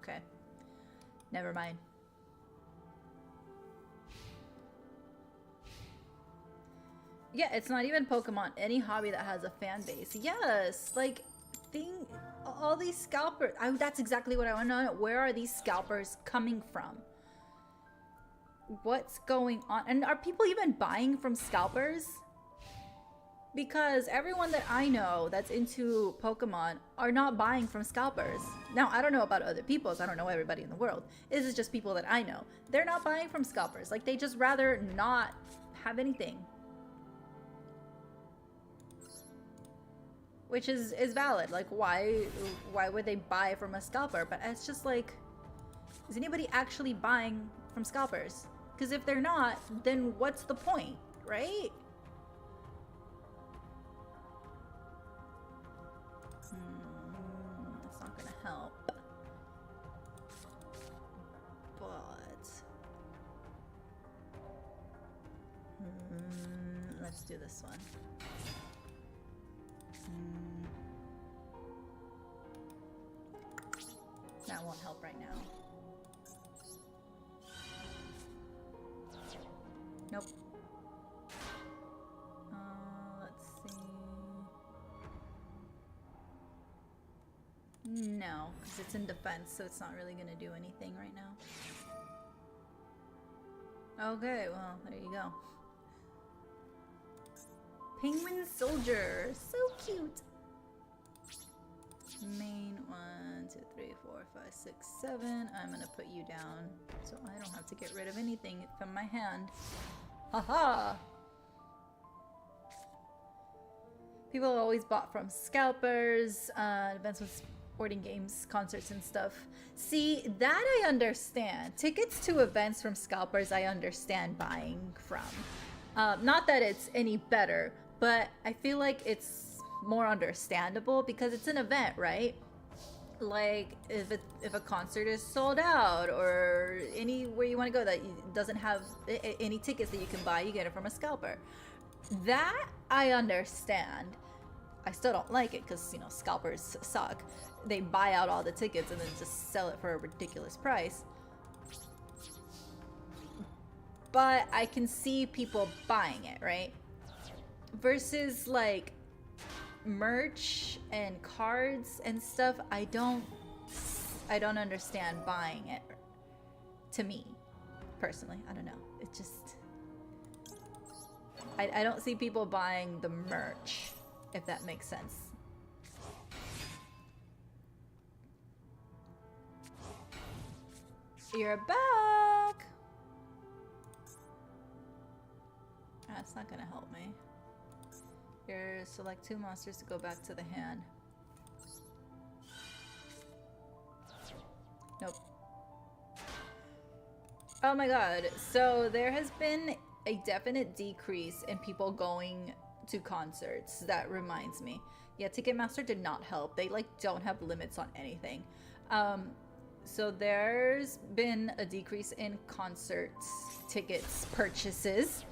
Okay. Never mind. Yeah, it's not even Pokemon. Any hobby that has a fan base. Yes, like, all these scalpers. That's exactly what I want to know. Where are these scalpers coming from? What's going on? And are people even buying from scalpers? Because everyone that I know that's into Pokemon are not buying from scalpers. Now, I don't know about other people's. I don't know everybody in the world. This is just people that I know. They're not buying from scalpers. Like, they just rather not have anything. Which is valid. Like, why would they buy from a scalper? But it's just like, is anybody actually buying from scalpers? Because if they're not, then what's the point, right? It's not gonna help. But let's do this one. That won't help right now. Nope. Let's see. No, because it's in defense, so it's not really going to do anything right now. Okay, well, there you go. Penguin Soldier, so cute. Main 1, 2, 3, 4, 5, 6, 7. I'm gonna put you down so I don't have to get rid of anything from my hand. Haha! People have always bought from scalpers, events with sporting games, concerts and stuff. See, that I understand. Tickets to events from scalpers I understand buying from. Not that it's any better, but I feel like it's more understandable because it's an event, right? Like if a concert is sold out or anywhere you want to go that doesn't have any tickets that you can buy, you get it from a scalper. That I understand. I still don't like it because, you know, scalpers suck. They buy out all the tickets and then just sell it for a ridiculous price. But I can see people buying it, right? Versus like merch and cards and stuff, I don't understand buying it. To me, personally, I don't know. It just, I don't see people buying the merch, if that makes sense. You're back. That's not gonna help me. Here, select 2 monsters to go back to the hand. Nope. Oh my god. So there has been a definite decrease in people going to concerts. That reminds me. Yeah, Ticketmaster did not help. They like don't have limits on anything. So there's been a decrease in concerts tickets purchases.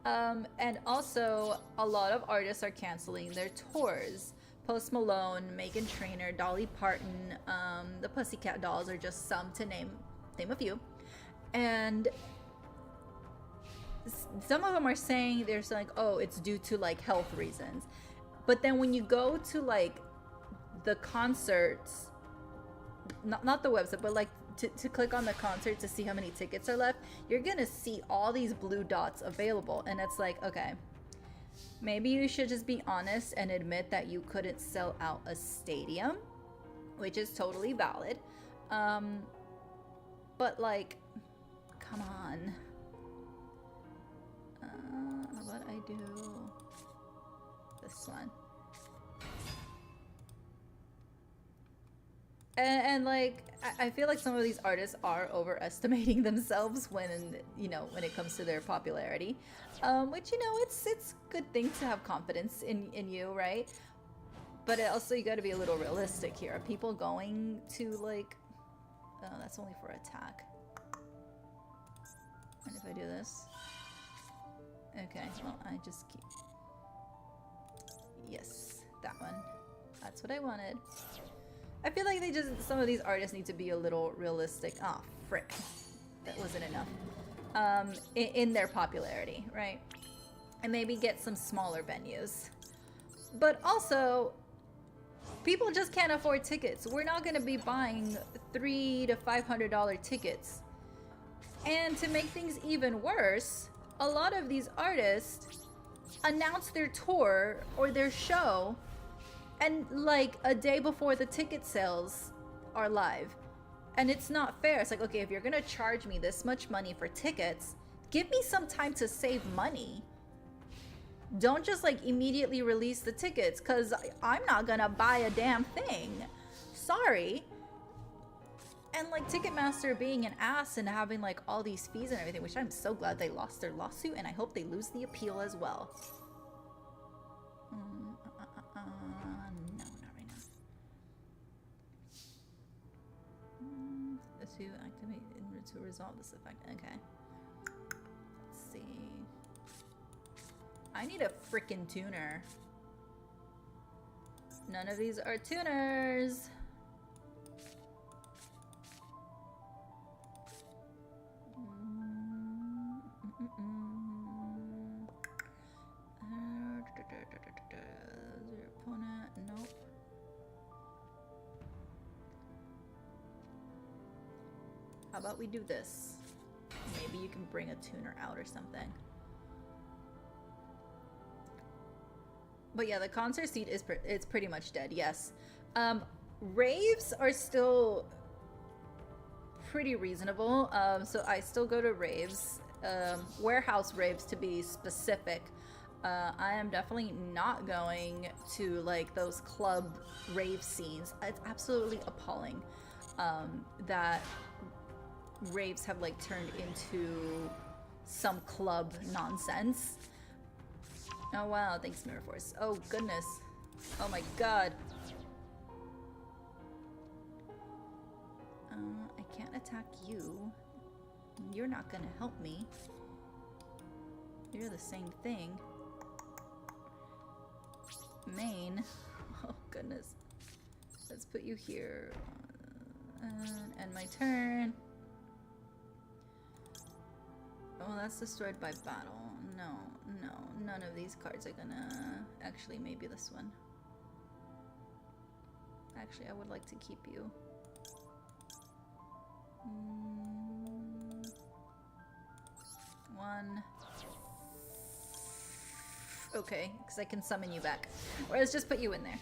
And also, a lot of artists are canceling their tours. Post Malone, Meghan Trainor, Dolly Parton, the Pussycat Dolls are just some to name a few. And some of them are saying, they're saying, oh, it's due to like health reasons. But then when you go to like the concerts, not the website, but like to click on the concert to see how many tickets are left, you're gonna see all these blue dots available. And it's like, okay, maybe you should just be honest and admit that you couldn't sell out a stadium, which is totally valid. But like, come on. How about I do this one? And like, I feel like some of these artists are overestimating themselves when, you know, when it comes to their popularity. Which, you know, it's a good thing to have confidence in you, right? But also, you gotta be a little realistic here. Are people going to like... Oh, that's only for attack. And if I do this... Okay, well, I just keep... Yes, that one. That's what I wanted. I feel like some of these artists need to be a little realistic. Oh, frick. That wasn't enough. In their popularity, right? And maybe get some smaller venues. But also, people just can't afford tickets. We're not gonna be buying $300 to $500 tickets. And to make things even worse, a lot of these artists announce their tour or their show and like a day before the ticket sales are live. And it's not fair. It's like, okay, if you're gonna charge me this much money for tickets, give me some time to save money. Don't just like immediately release the tickets, because I'm not gonna buy a damn thing. Sorry. And like Ticketmaster being an ass and having like all these fees and everything, which I'm so glad they lost their lawsuit, and I hope they lose the appeal as well. No, not right now. To activate in order to resolve this effect. Okay. Let's see. I need a frickin' tuner. None of these are tuners. Your opponent, nope. How about we do this? Maybe you can bring a tuner out or something. But yeah, the concert seat is it's pretty much dead. Yes, raves are still pretty reasonable. So I still go to raves, warehouse raves to be specific. I am definitely not going to like those club rave scenes. It's absolutely appalling that raves have like turned into some club nonsense. Oh wow, thanks Mirror Force. Oh goodness. Oh my god. I can't attack you. You're not gonna help me. You're the same thing. Main. Oh goodness. Let's put you here. And end my turn. Oh, that's destroyed by battle. No, none of these cards are gonna... Actually, maybe this one. Actually, I would like to keep you. One. Okay, because I can summon you back. Or let's just put you in there.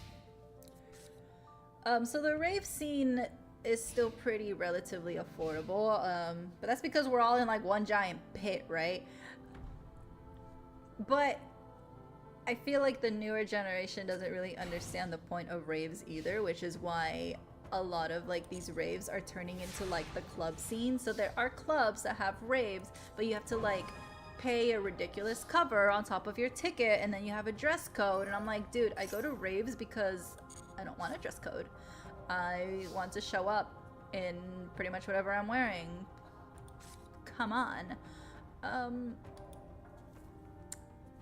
So the rave scene is still pretty relatively affordable, but that's because we're all in like one giant pit, right? But I feel like the newer generation doesn't really understand the point of raves either, which is why a lot of like these raves are turning into like the club scene. So there are clubs that have raves, but you have to like pay a ridiculous cover on top of your ticket, and then you have a dress code. And I'm like, dude, I go to raves because I don't want a dress code. I want to show up in pretty much whatever I'm wearing. Come on.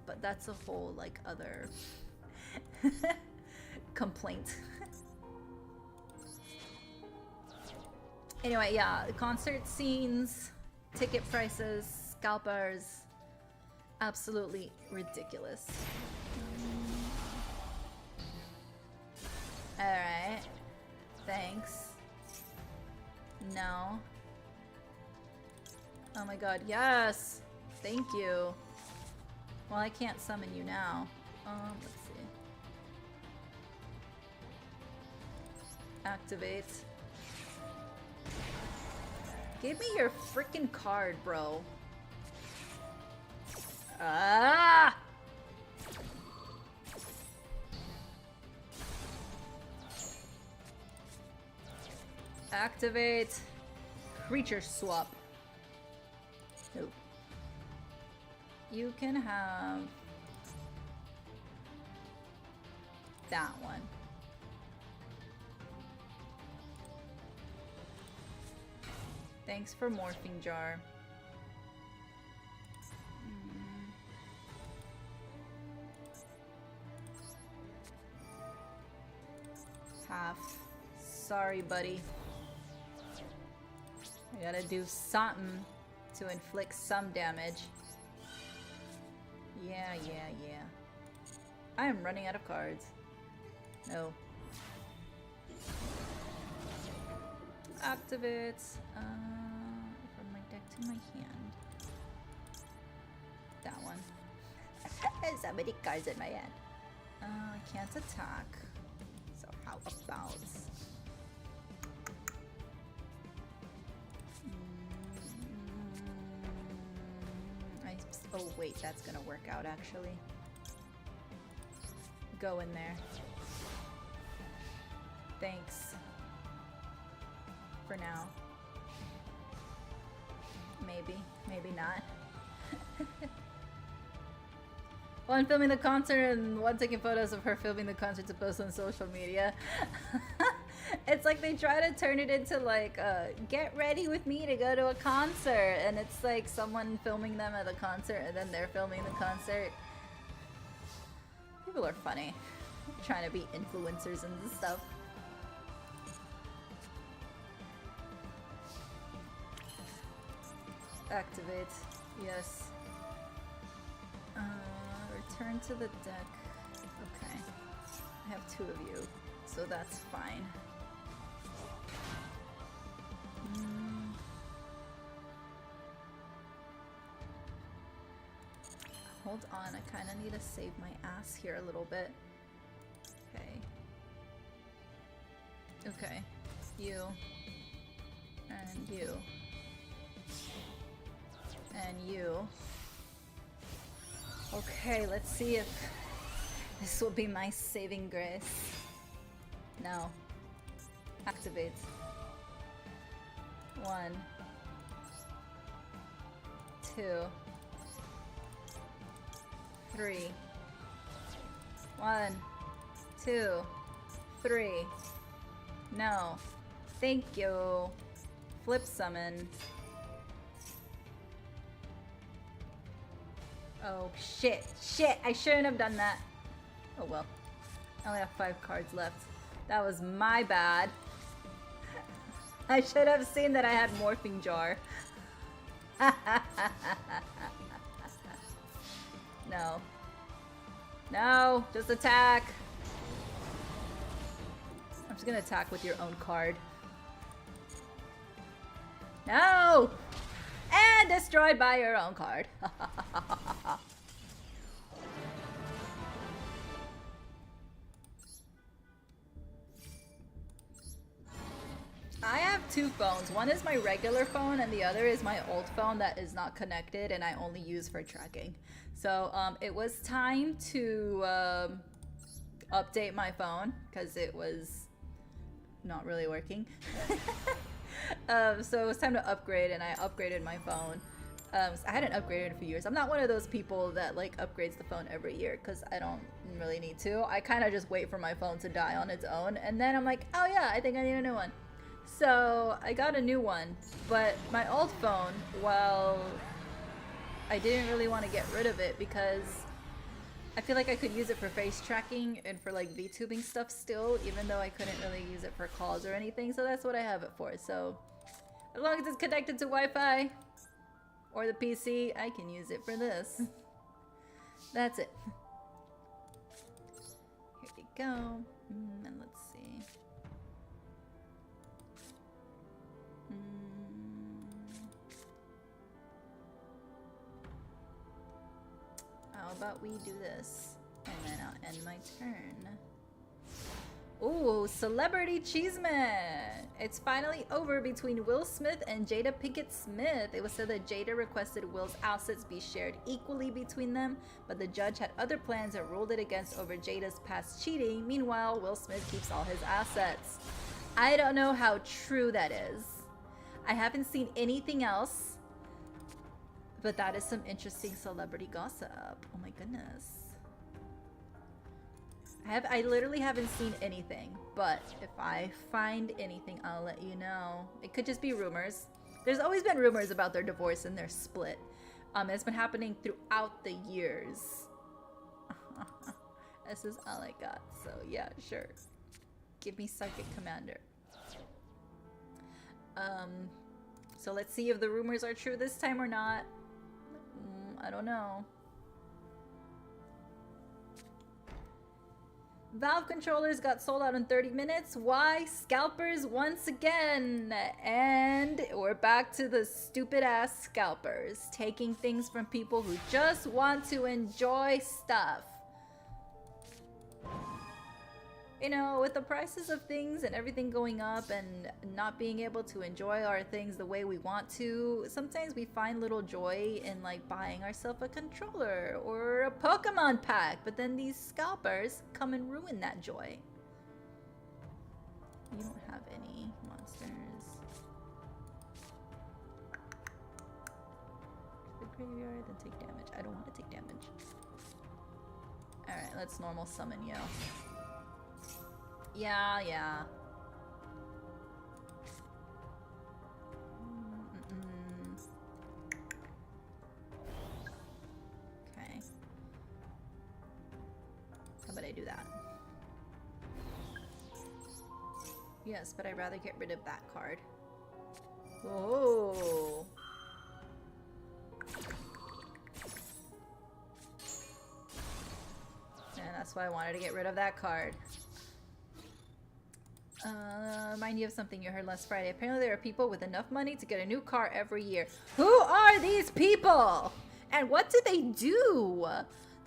but that's a whole like other complaint. Anyway, yeah, concert scenes, ticket prices, scalpers, absolutely ridiculous. Alright. Thanks. No. Oh my god, yes! Thank you. Well, I can't summon you now. Let's see. Activate. Give me your freaking card, bro. Ah! Activate. Creature swap. Nope. You can have that one. Thanks for morphing jar. Half. Sorry, buddy. I gotta do something to inflict some damage. Yeah. I am running out of cards. No. Activate. From my deck to my hand. That one. There's so many cards in my hand. I can't attack. So how about... Oh wait, that's gonna work out actually. Go in there. Thanks. For now. Maybe, maybe not. Well, I'm filming the concert and one taking photos of her filming the concert to post on social media. It's like they try to turn it into like, get ready with me to go to a concert. And it's like someone filming them at the concert and then they're filming the concert. People are funny. Trying to be influencers and stuff. Activate. Yes. Return to the deck. Okay. I have 2 of you, so that's fine. Hold on, I kind of need to save my ass here a little bit. Okay. Okay. You. And you. And you. Okay, let's see if this will be my saving grace. No. Activate. 1. 2. 3. 1. 2. 3. No. Thank you. Flip summon. Oh, shit. Shit! I shouldn't have done that. Oh well. I only have 5 cards left. That was my bad. I should have seen that I had Morphing Jar. No. No! Just attack! I'm just gonna attack with your own card. No! And destroyed by your own card. I have 2 phones. One is my regular phone and the other is my old phone that is not connected and I only use for tracking. So it was time to update my phone because it was not really working. So it was time to upgrade and I upgraded my phone. I hadn't upgraded in a few years. I'm not one of those people that like upgrades the phone every year because I don't really need to. I kind of just wait for my phone to die on its own and then I'm like, oh yeah, I think I need a new one. So I got a new one, but my old phone, well, I didn't really want to get rid of it because I feel like I could use it for face tracking and for like VTubing stuff still, even though I couldn't really use it for calls or anything, so that's what I have it for. So as long as it's connected to Wi-Fi or the PC, I can use it for this. That's it. Here we go. And let's see. How about we do this? And then I'll end my turn. Ooh, Celebrity Cheeseman! It's finally over between Will Smith and Jada Pinkett Smith. It was said that Jada requested Will's assets be shared equally between them, but the judge had other plans and ruled it against over Jada's past cheating. Meanwhile, Will Smith keeps all his assets. I don't know how true that is. I haven't seen anything else, but that is some interesting celebrity gossip. Oh my goodness. I literally haven't seen anything, but if I find anything, I'll let you know. It could just be rumors. There's always been rumors about their divorce and their split. It's been happening throughout the years. This is all I got, so yeah, sure. Give me Psychic Commander. So let's see if the rumors are true this time or not. I don't know. Valve controllers got sold out in 30 minutes. Why? Scalpers once again. And we're back to the stupid ass scalpers. Taking things from people who just want to enjoy stuff. You know, with the prices of things and everything going up and not being able to enjoy our things the way we want to, sometimes we find little joy in like buying ourselves a controller or a Pokemon pack, but then these scalpers come and ruin that joy. You don't have any monsters. The graveyard, then take damage. I don't want to take damage. Alright, let's normal summon yo. Yeah. Okay. How about I do that? Yes, but I'd rather get rid of that card. Whoa. And that's why I wanted to get rid of that card. Remind you of something you heard last Friday. Apparently there are people with enough money to get a new car every year. Who are these people? And what do they do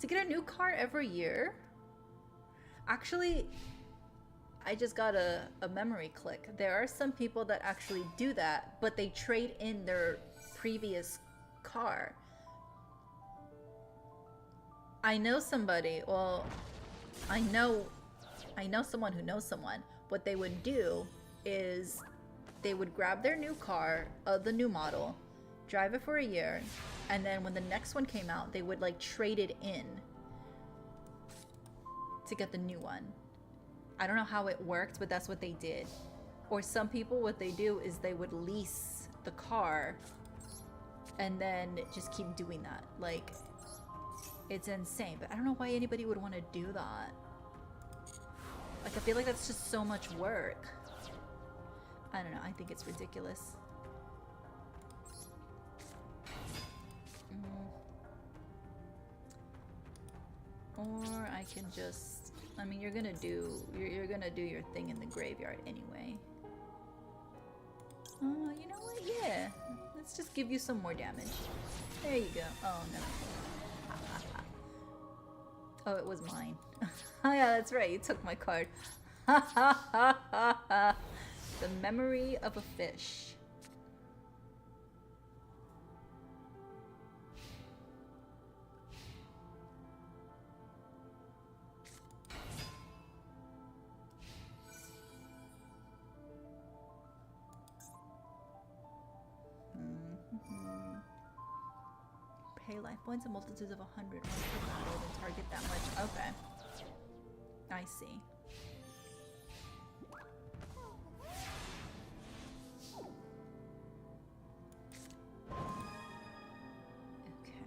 to get a new car every year? Actually, I just got a memory click. There are some people that actually do that, but they trade in their previous car. I know somebody, well, I know someone who knows someone. What they would do is they would grab their new car, the new model, drive it for a year, and then when the next one came out, they would like trade it in to get the new one. I don't know how it worked, but that's what they did. Or some people, what they do is they would lease the car and then just keep doing that. Like, it's insane, but I don't know why anybody would want to do that. Like, I feel like that's just so much work. I don't know. I think it's ridiculous. Or I can just... I mean, you're gonna do your thing in the graveyard anyway. Oh, you know what? Yeah. Let's just give you some more damage. There you go. Oh, no. Oh, it was mine. Oh yeah, that's right. You took my card. The memory of a fish. Pay life points a multitude of 100 per battle to target that much. Okay. I see. Okay.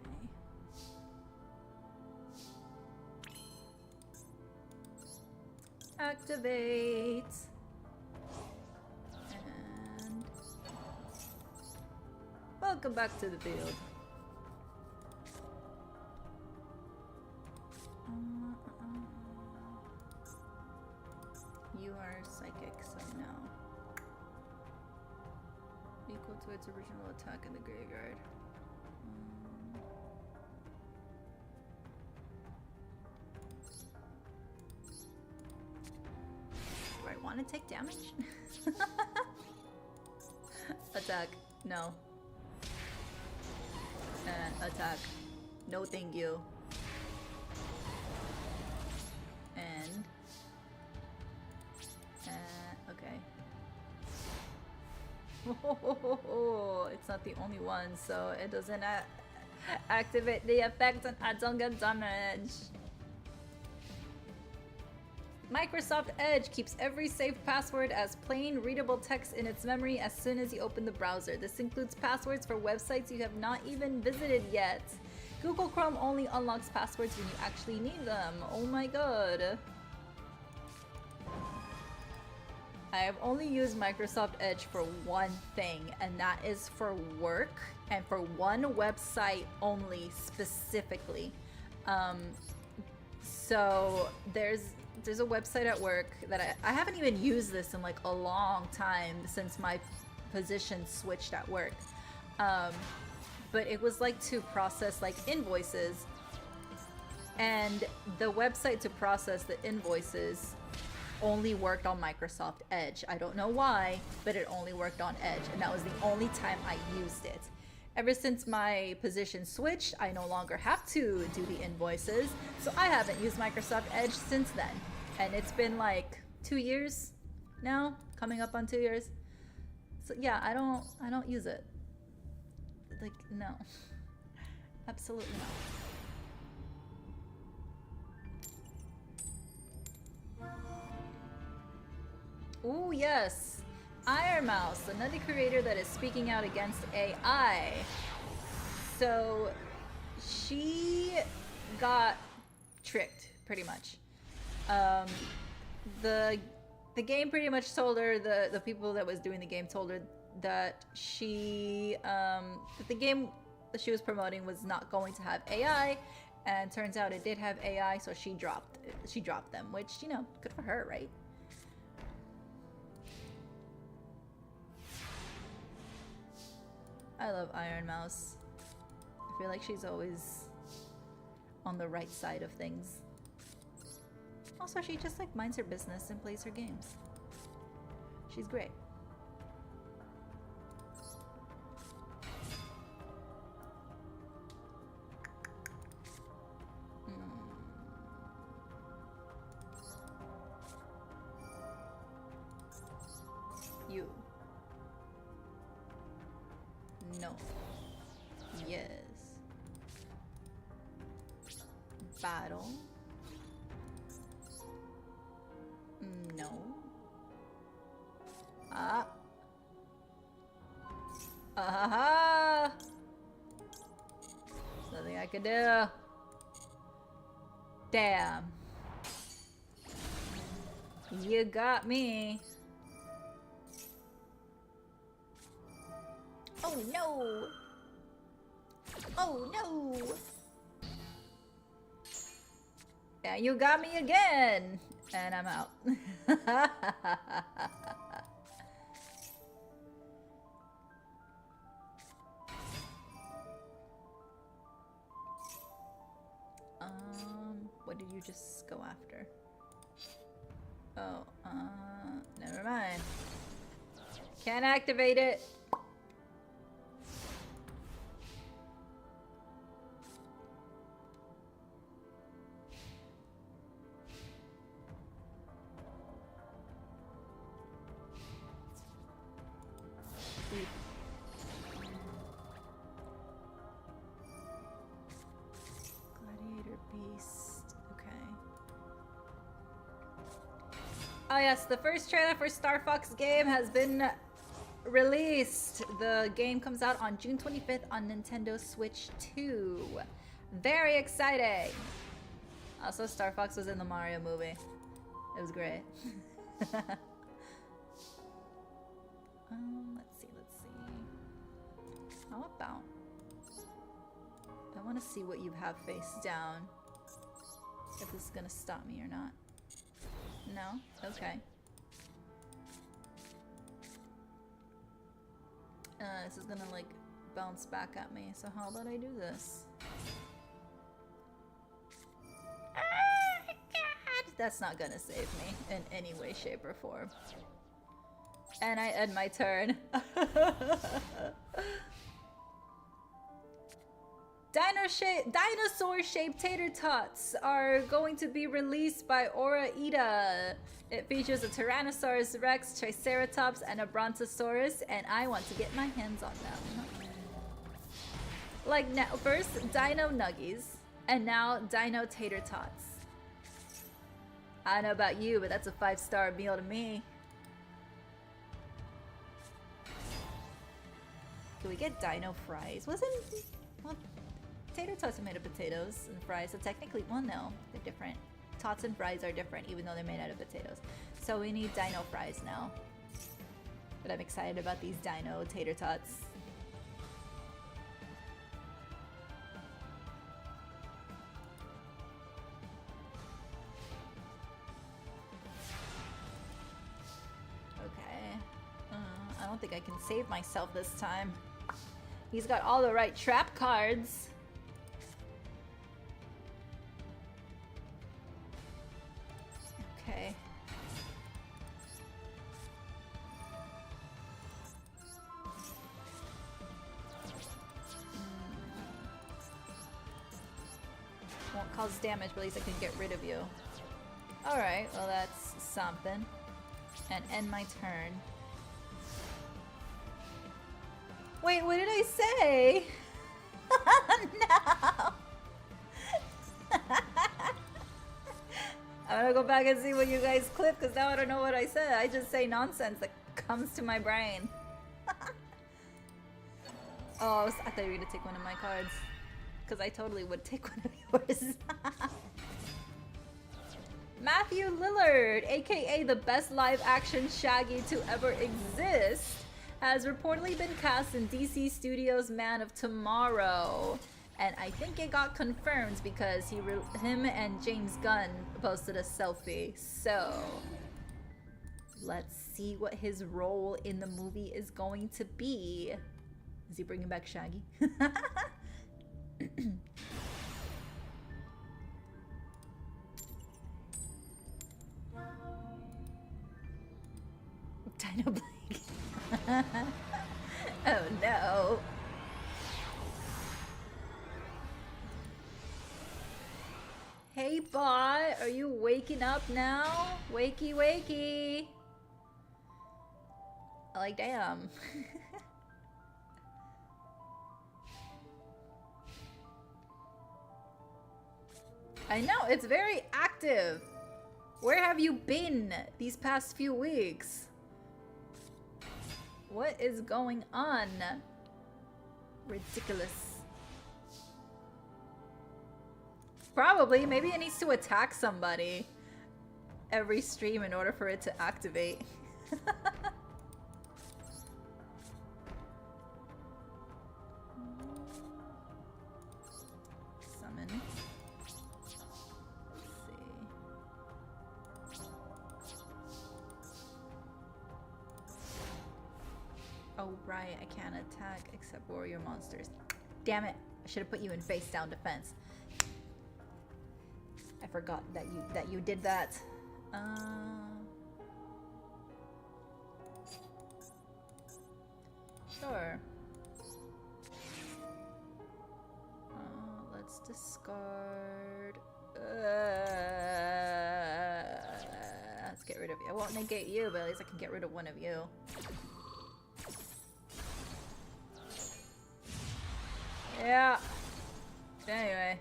activate. And welcome back to the field. You are psychic, so no. Equal to its original attack in the graveyard. Do I want to take damage? Attack. No. And attack. No thank you. And okay. It's not the only one, so it doesn't activate the effect and I don't get damage. Microsoft Edge keeps every saved password as plain readable text in its memory as soon as you open the browser. This includes passwords for websites you have not even visited yet. Google Chrome only unlocks passwords when you actually need them. Oh my god. I have only used Microsoft Edge for one thing, and that is for work and for one website only specifically. So there's a website at work that I haven't even used this in like a long time since my position switched at work. But it was like to process like invoices, and the website to process the invoices only worked on Microsoft Edge. I don't know why, but it only worked on Edge, and that was the only time I used it. Ever since my position switched, I no longer have to do the invoices, so I haven't used Microsoft Edge since then. And it's been like 2 years now, coming up on 2 years. So yeah, I don't use it. Like, no. Absolutely not. Ooh, yes. Iron Mouse, the nutty creator that is speaking out against AI. So she got tricked, pretty much. The game pretty much told her, the people that was doing the game told her that she that the game that she was promoting was not going to have AI, and turns out it did have AI, so she dropped them, which, you know, good for her, right? I love Iron Mouse. I feel like she's always on the right side of things. Also, she just like minds her business and plays her games. She's great. You. No. Yes. Battle. No. Ah. Aha! There's nothing I can do. Damn. You got me. Oh no! Oh no! Yeah, you got me again! And I'm out. What did you just go after? Oh, never mind. Can't activate it. Oh yes, the first trailer for Star Fox game has been released. The game comes out on June 25th on Nintendo Switch 2. Very exciting! Also, Star Fox was in the Mario movie. It was great. Let's see. How about... I want to see what you have face down. If this is gonna stop me or not. No? Okay. This is gonna like bounce back at me, so how about I do this? Ah, God! That's not gonna save me in any way, shape, or form. And I end my turn. Dinosaur-shaped tater tots are going to be released by Aura Ida. It features a Tyrannosaurus Rex, Triceratops, and a Brontosaurus, and I want to get my hands on them. Like now, first Dino Nuggies, and now Dino Tater Tots. I don't know about you, but that's a 5-star meal to me. Can we get Dino fries? Well, tater tots are made of potatoes and fries, so technically, well, no, they're different. Tots and fries are different, even though they're made out of potatoes. So we need Dino fries now. But I'm excited about these Dino tater tots. Okay. I don't think I can save myself this time. He's got all the right trap cards. Okay. Won't cause damage, but at least I can get rid of you. Alright, well that's something. And end my turn. Wait, what did I say? No! I'm gonna go back and see what you guys clip, because now I don't know what I said. I just say nonsense that comes to my brain. Oh, I thought you were gonna take one of my cards. Because I totally would take one of yours. Matthew Lillard, aka the best live-action Shaggy to ever exist, has reportedly been cast in DC Studios' Man of Tomorrow. And I think it got confirmed because him and James Gunn posted a selfie. So, let's see what his role in the movie is going to be. Is he bringing back Shaggy? Dino Blake. Oh no. Hey bot, are you waking up now? Wakey wakey. Like damn. I know, it's very active. Where have you been these past few weeks? What is going on? Ridiculous. Probably, maybe it needs to attack somebody every stream in order for it to activate. Summon. Let's see. Oh, right, I can't attack except warrior monsters. Damn it, I should have put you in face down defense. I forgot that you did that. Sure. Let's discard. Let's get rid of you. I won't negate you, but at least I can get rid of one of you. Yeah. Anyway.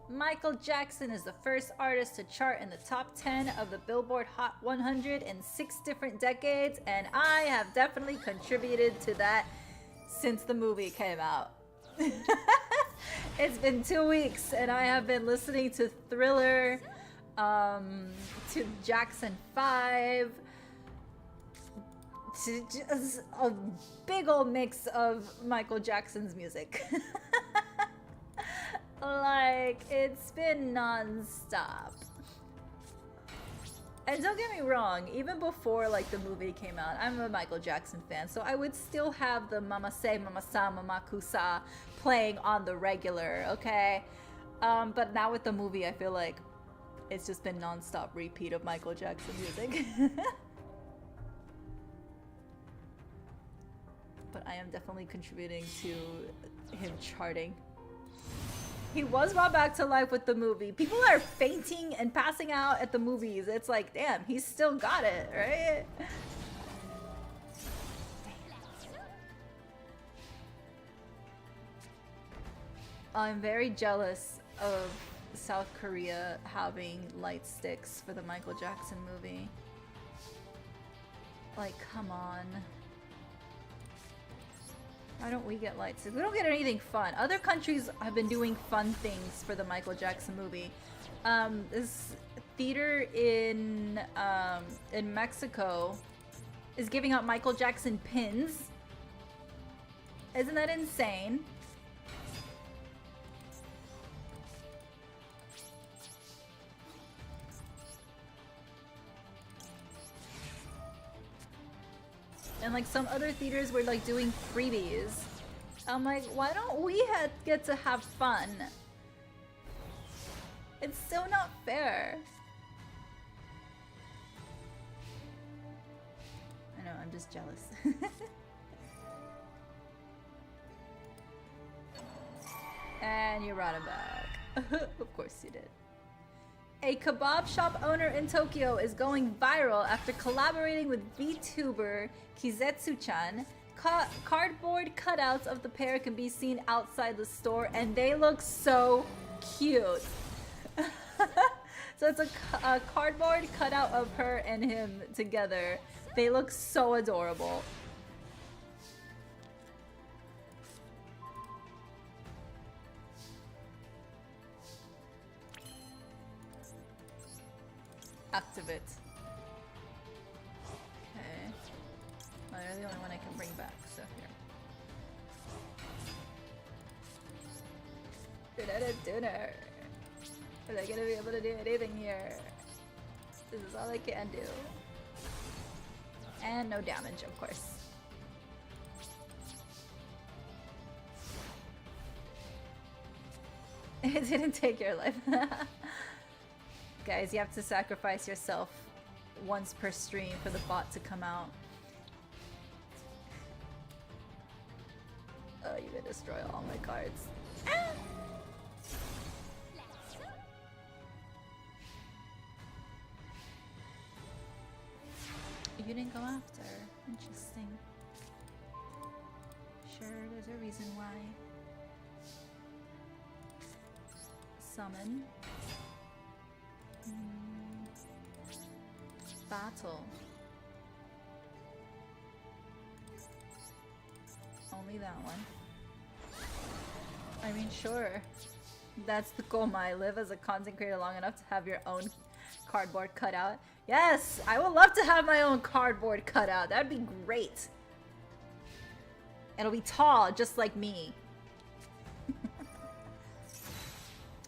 Michael Jackson is the first artist to chart in the top 10 of the Billboard Hot 100 in 6 different decades, and I have definitely contributed to that since the movie came out. It's been 2 weeks and I have been listening to Thriller, to Jackson 5, to just a big old mix of Michael Jackson's music. Like, it's been non-stop. And don't get me wrong, even before like the movie came out, I'm a Michael Jackson fan, so I would still have the Mama Say, Mama Sa, Mama Kusa playing on the regular, okay? But now with the movie, I feel like it's just been non-stop repeat of Michael Jackson music. But I am definitely contributing to him charting. He was brought back to life with the movie. People are fainting and passing out at the movies. It's like, damn, he's still got it, right? I'm very jealous of South Korea having light sticks for the Michael Jackson movie. Like, come on. Why don't we get lights? We don't get anything fun. Other countries have been doing fun things for the Michael Jackson movie. This theater in Mexico is giving out Michael Jackson pins. Isn't that insane? And like some other theaters were like doing freebies. I'm like, why don't we get to have fun? It's so not fair. I know, I'm just jealous. And you brought him back. Of course you did. A kebab shop owner in Tokyo is going viral after collaborating with VTuber Kizetsu-chan. Cardboard cutouts of the pair can be seen outside the store, and they look so cute. So it's a cardboard cutout of her and him together. They look so adorable. Activate. Okay. Well, you're the only one I can bring back, so here. Dinner, dinner. Are they gonna be able to do anything here? This is all I can do. And no damage, of course. It didn't take your life. Guys, you have to sacrifice yourself once per stream for the bot to come out. Oh, you're gonna destroy all my cards. Ah! You didn't go after. Interesting. Sure, there's a reason why. Summon. Battle. Only that one. I mean, sure. That's the goal, Mai. Live as a content creator long enough to have your own cardboard cutout. Yes! I would love to have my own cardboard cutout. That'd be great. It'll be tall, just like me.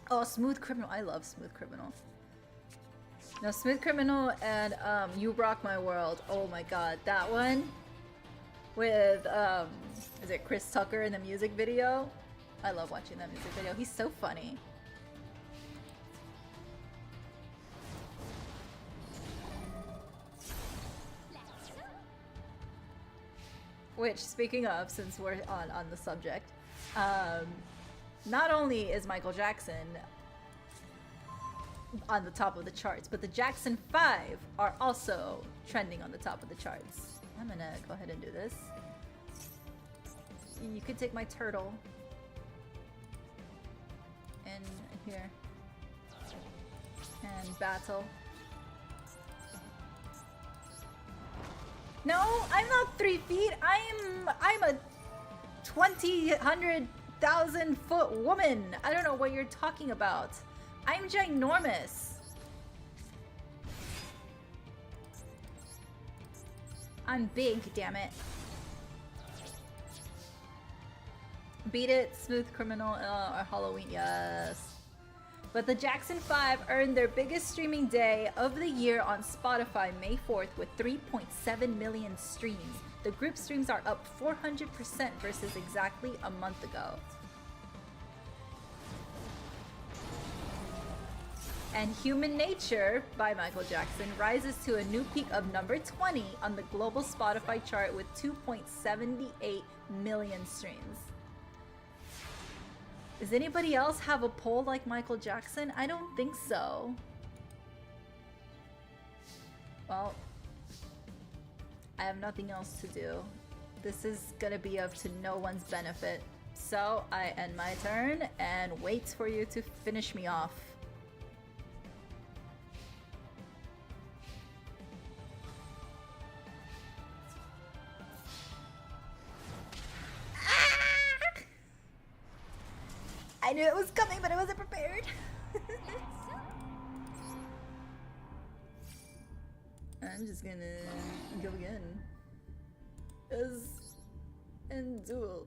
Oh, Smooth Criminal. I love Smooth Criminal. No, Smooth Criminal and You Rock My World. Oh my god, that one with is it Chris Tucker in the music video? I love watching that music video. He's so funny. Which, speaking of, since we're on the subject, not only is Michael Jackson on the top of the charts, but the Jackson 5 are also trending on the top of the charts. I'm gonna go ahead and do this. You could take my turtle in here and battle. No, I'm not 3 feet. I'm a 20, 100, 3,000-foot woman. I don't know what you're talking about. I'm ginormous. I'm big, damn it. Beat It, Smooth Criminal, or Halloween, yes. But the Jackson 5 earned their biggest streaming day of the year on Spotify May 4th with 3.7 million streams. The group streams are up 400% versus exactly a month ago. And Human Nature by Michael Jackson rises to a new peak of number 20 on the global Spotify chart with 2.78 million streams. Does anybody else have a poll like Michael Jackson? I don't think so. Well, I have nothing else to do. This is gonna be up to no one's benefit. So I end my turn and wait for you to finish me off. I knew it was coming, but I wasn't prepared. I'm just gonna go again. And Duel.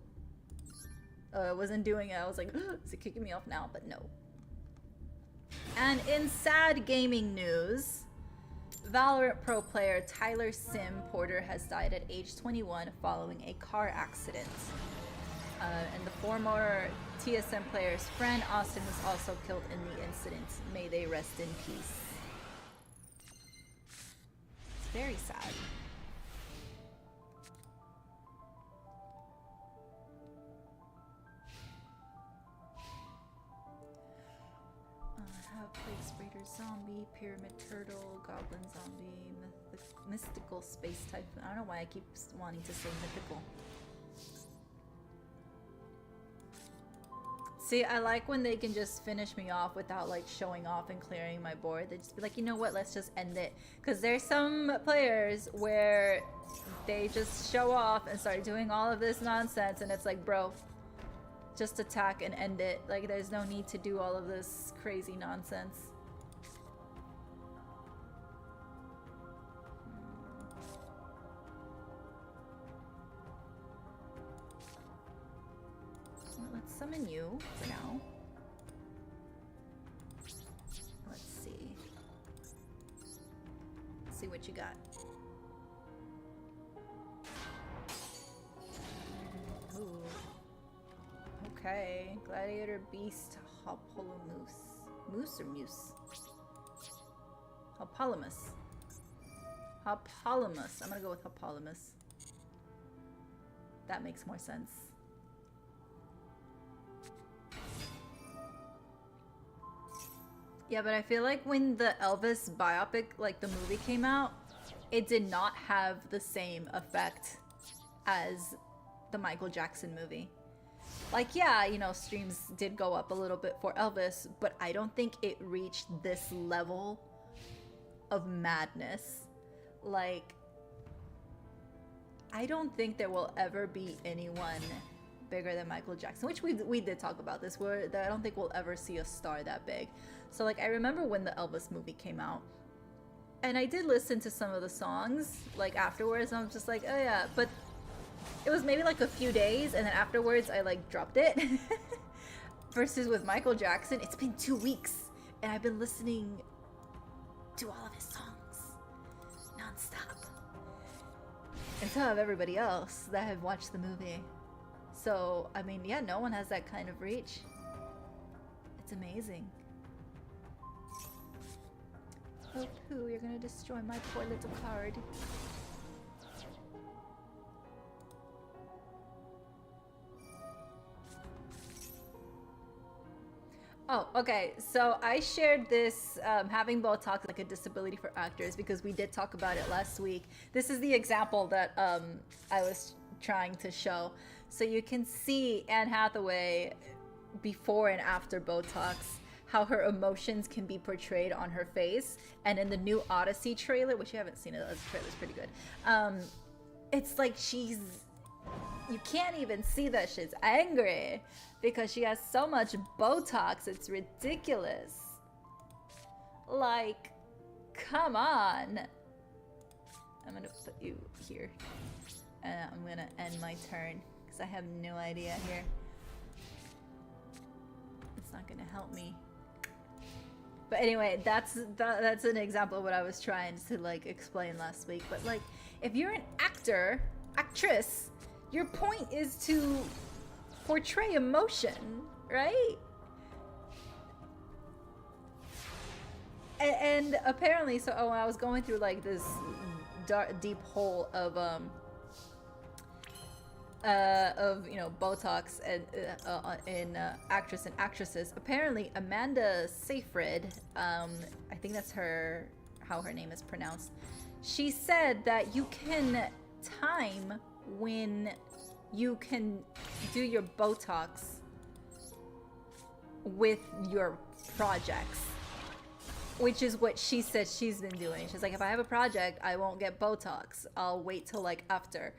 Oh, I wasn't doing it. I was like, is it kicking me off now? But no. And in sad gaming news, Valorant pro player Tyler Sim Porter has died at age 21 following a car accident. And the former TSM player's friend Austin was also killed in the incident. May they rest in peace. It's very sad. I have Place Raider Zombie, Pyramid Turtle, Goblin Zombie, Mystical Space Typhoon. I don't know why I keep wanting to say mythical. See, I like when they can just finish me off without like showing off and clearing my board. They just be like, you know what, let's just end it. Because there's some players where they just show off and start doing all of this nonsense and it's like, bro, just attack and end it. Like, there's no need to do all of this crazy nonsense. Let's summon you for now. Let's see. Let's see what you got. Ooh. Okay. Gladiator Beast Hopolomus. Moose or Muse? Hopolomus. Hopolomus. I'm gonna go with Hopolomus. That makes more sense. Yeah, but I feel like when the Elvis biopic, like the movie came out, it did not have the same effect as the Michael Jackson movie. Like, yeah, you know, streams did go up a little bit for Elvis, but I don't think it reached this level of madness. Like, I don't think there will ever be anyone bigger than Michael Jackson, which we did talk about this, where I don't think we'll ever see a star that big. So like, I remember when the Elvis movie came out and I did listen to some of the songs like afterwards and I was just like, oh yeah, but it was maybe like a few days and then afterwards I like dropped it. Versus with Michael Jackson, it's been 2 weeks and I've been listening to all of his songs non-stop. And so have everybody else that have watched the movie. So, I mean, yeah, no one has that kind of reach. It's amazing. Oh, poo, you're gonna destroy my poor little card. Oh, okay. So I shared this, having Botox like a disability for actors, because we did talk about it last week. This is the example that I was trying to show. So you can see Anne Hathaway before and after Botox, how her emotions can be portrayed on her face. And in the new Odyssey trailer, which you haven't seen it, the trailer's pretty good. It's like she's You can't even see that she's angry because she has so much Botox, it's ridiculous. Like, come on. I'm gonna put you here. And I'm gonna end my turn because I have no idea here. It's not gonna help me. But anyway, that's an example of what I was trying to like explain last week. But like, if you're an actor, actress, your point is to portray emotion, right? And apparently, so when I was going through like this dark, deep hole of you know, Botox and in actress and actresses, apparently Amanda Seyfried, I think that's how her name is pronounced. She said that you can time when you can do your Botox with your projects, which is what she said she's been doing. She's like, if I have a project, I won't get Botox. I'll wait till like after.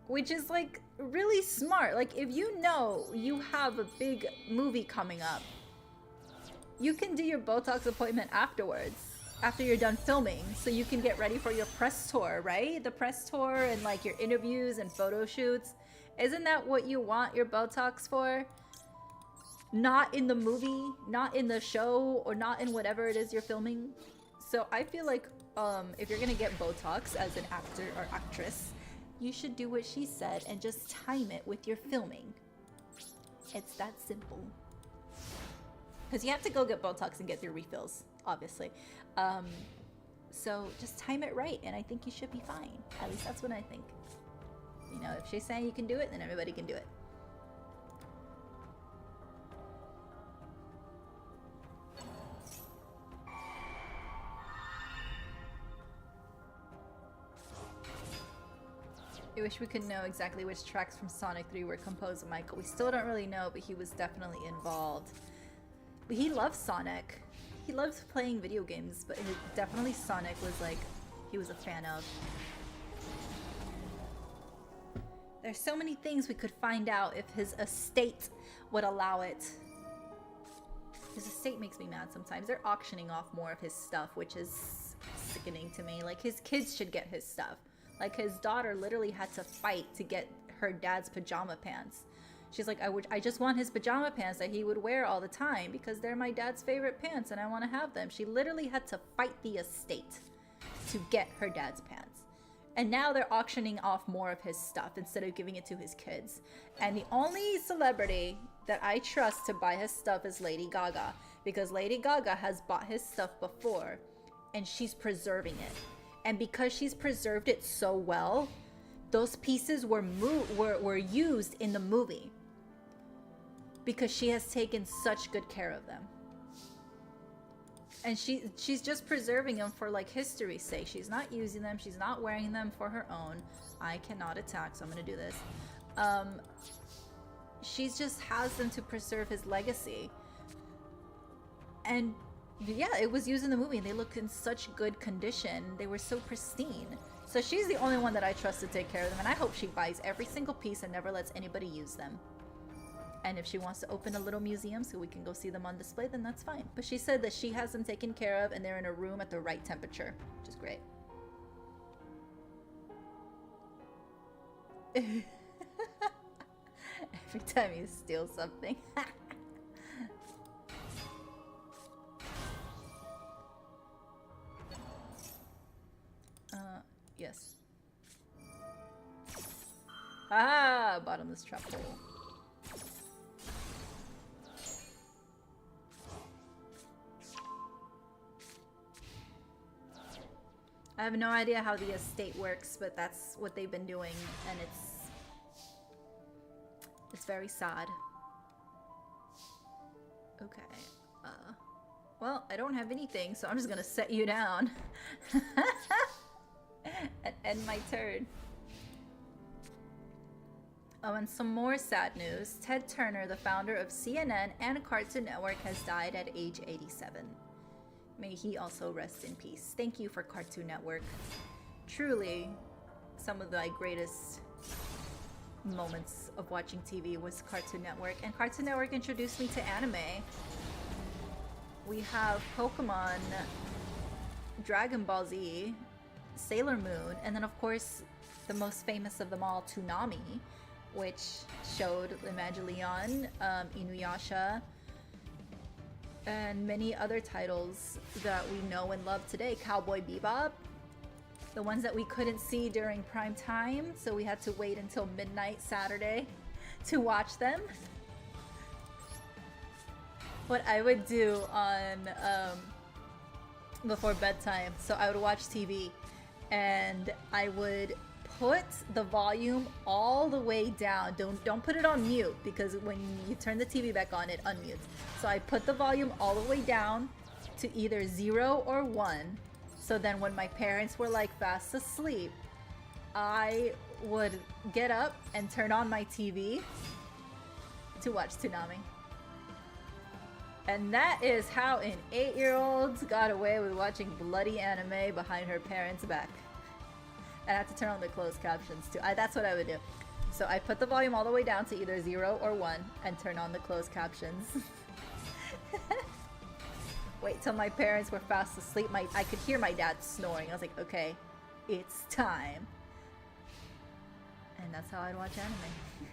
Which is like really smart. Like if you know you have a big movie coming up, you can do your Botox appointment afterwards, after you're done filming, so you can get ready for your press tour, right? The press tour and like your interviews and photo shoots. Isn't that what you want your Botox for? Not in the movie, not in the show, or not in whatever it is you're filming. So I feel like if you're gonna get Botox as an actor or actress, you should do what she said and just time it with your filming. It's that simple. Because you have to go get Botox and get your refills, obviously. So just time it right, and I think you should be fine. At least that's what I think. You know, if she's saying you can do it, then everybody can do it. I wish we could know exactly which tracks from Sonic 3 were composed by Michael. We still don't really know, but he was definitely involved. But he loves Sonic. He loves playing video games, but definitely Sonic was like, he was a fan of. There's so many things we could find out if his estate would allow it. His estate makes me mad sometimes. They're auctioning off more of his stuff, which is sickening to me. Like, his kids should get his stuff. Like, his daughter literally had to fight to get her dad's pajama pants. She's like, I just want his pajama pants that he would wear all the time because they're my dad's favorite pants and I want to have them. She literally had to fight the estate to get her dad's pants. And now they're auctioning off more of his stuff instead of giving it to his kids. And the only celebrity that I trust to buy his stuff is Lady Gaga, because Lady Gaga has bought his stuff before and she's preserving it. And because she's preserved it so well, those pieces were used in the movie because she has taken such good care of them. And she's just preserving them for like history's sake. She's not using them. She's not wearing them for her own. I cannot attack, so I'm gonna do this. She just has them to preserve his legacy. And yeah, it was used in the movie and they look in such good condition. They were so pristine. So she's the only one that I trust to take care of them, and I hope she buys every single piece and never lets anybody use them. And if she wants to open a little museum so we can go see them on display, then that's fine. But she said that she has them taken care of and they're in a room at the right temperature, which is great. Every time you steal something. Yes. Ah, bottomless trap hole. I have no idea how the estate works, but that's what they've been doing, and it's very sad. Okay. Well, I don't have anything, so I'm just gonna set you down. And end my turn. Oh, and some more sad news. Ted Turner, the founder of CNN and Cartoon Network, has died at age 87. May he also rest in peace. Thank you for Cartoon Network. Truly, some of the greatest moments of watching TV was Cartoon Network, and Cartoon Network introduced me to anime. We have Pokemon, Dragon Ball Z, Sailor Moon, and then of course the most famous of them all, Toonami, which showed Evangelion, Inuyasha, and many other titles that we know and love today. Cowboy Bebop, the ones that we couldn't see during prime time, so we had to wait until midnight Saturday to watch them. What I would do on before bedtime, so I would watch TV and I would put the volume all the way down. Don't put it on mute, because when you turn the TV back on, it unmutes. So I put the volume all the way down to either 0 or 1. So then when my parents were like fast asleep, I would get up and turn on my TV to watch Toonami. And that is how an 8-year-old got away with watching bloody anime behind her parents' back. And I have to turn on the closed captions too. That's what I would do. So I put the volume all the way down to either 0 or 1 and turn on the closed captions. Wait till my parents were fast asleep. I could hear my dad snoring. I was like, okay, it's time. And that's how I'd watch anime.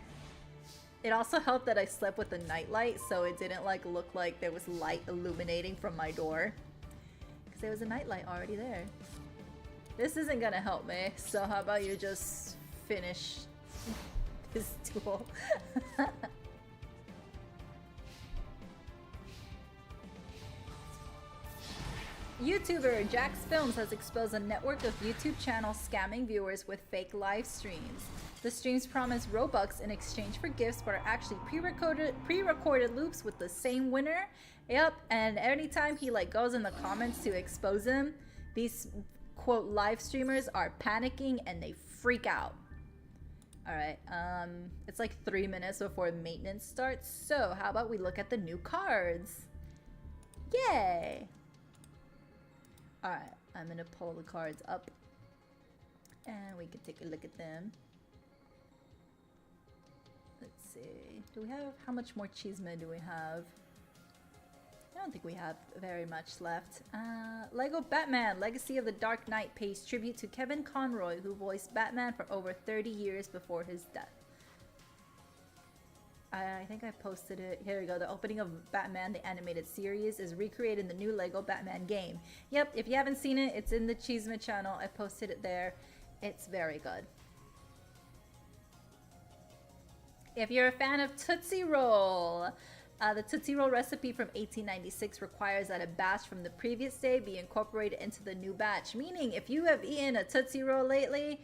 It also helped that I slept with a nightlight, so it didn't like look like there was light illuminating from my door, because there was a nightlight already there. This isn't gonna help me, so how about you just finish this duel? YouTuber Jax Films has exposed a network of YouTube channels scamming viewers with fake live streams. The streams promise Robux in exchange for gifts, but are actually pre-recorded loops with the same winner. Yep, and anytime he like goes in the comments to expose him, these quote live streamers are panicking and they freak out. Alright, it's like 3 minutes before maintenance starts, so how about we look at the new cards? Yay! Alright, I'm gonna pull the cards up and we can take a look at them. Let's see, do we have, how much more chisme do we have? I don't think we have very much left. Lego Batman Legacy of the Dark Knight pays tribute to Kevin Conroy, who voiced Batman for over 30 years before his death. I think I posted it. Here we go. The opening of Batman, the animated series, is recreated in the new Lego Batman game. Yep, if you haven't seen it, it's in the Chisme channel. I posted it there. It's very good. If you're a fan of Tootsie Roll, the Tootsie Roll recipe from 1896 requires that a batch from the previous day be incorporated into the new batch. Meaning, if you have eaten a Tootsie Roll lately,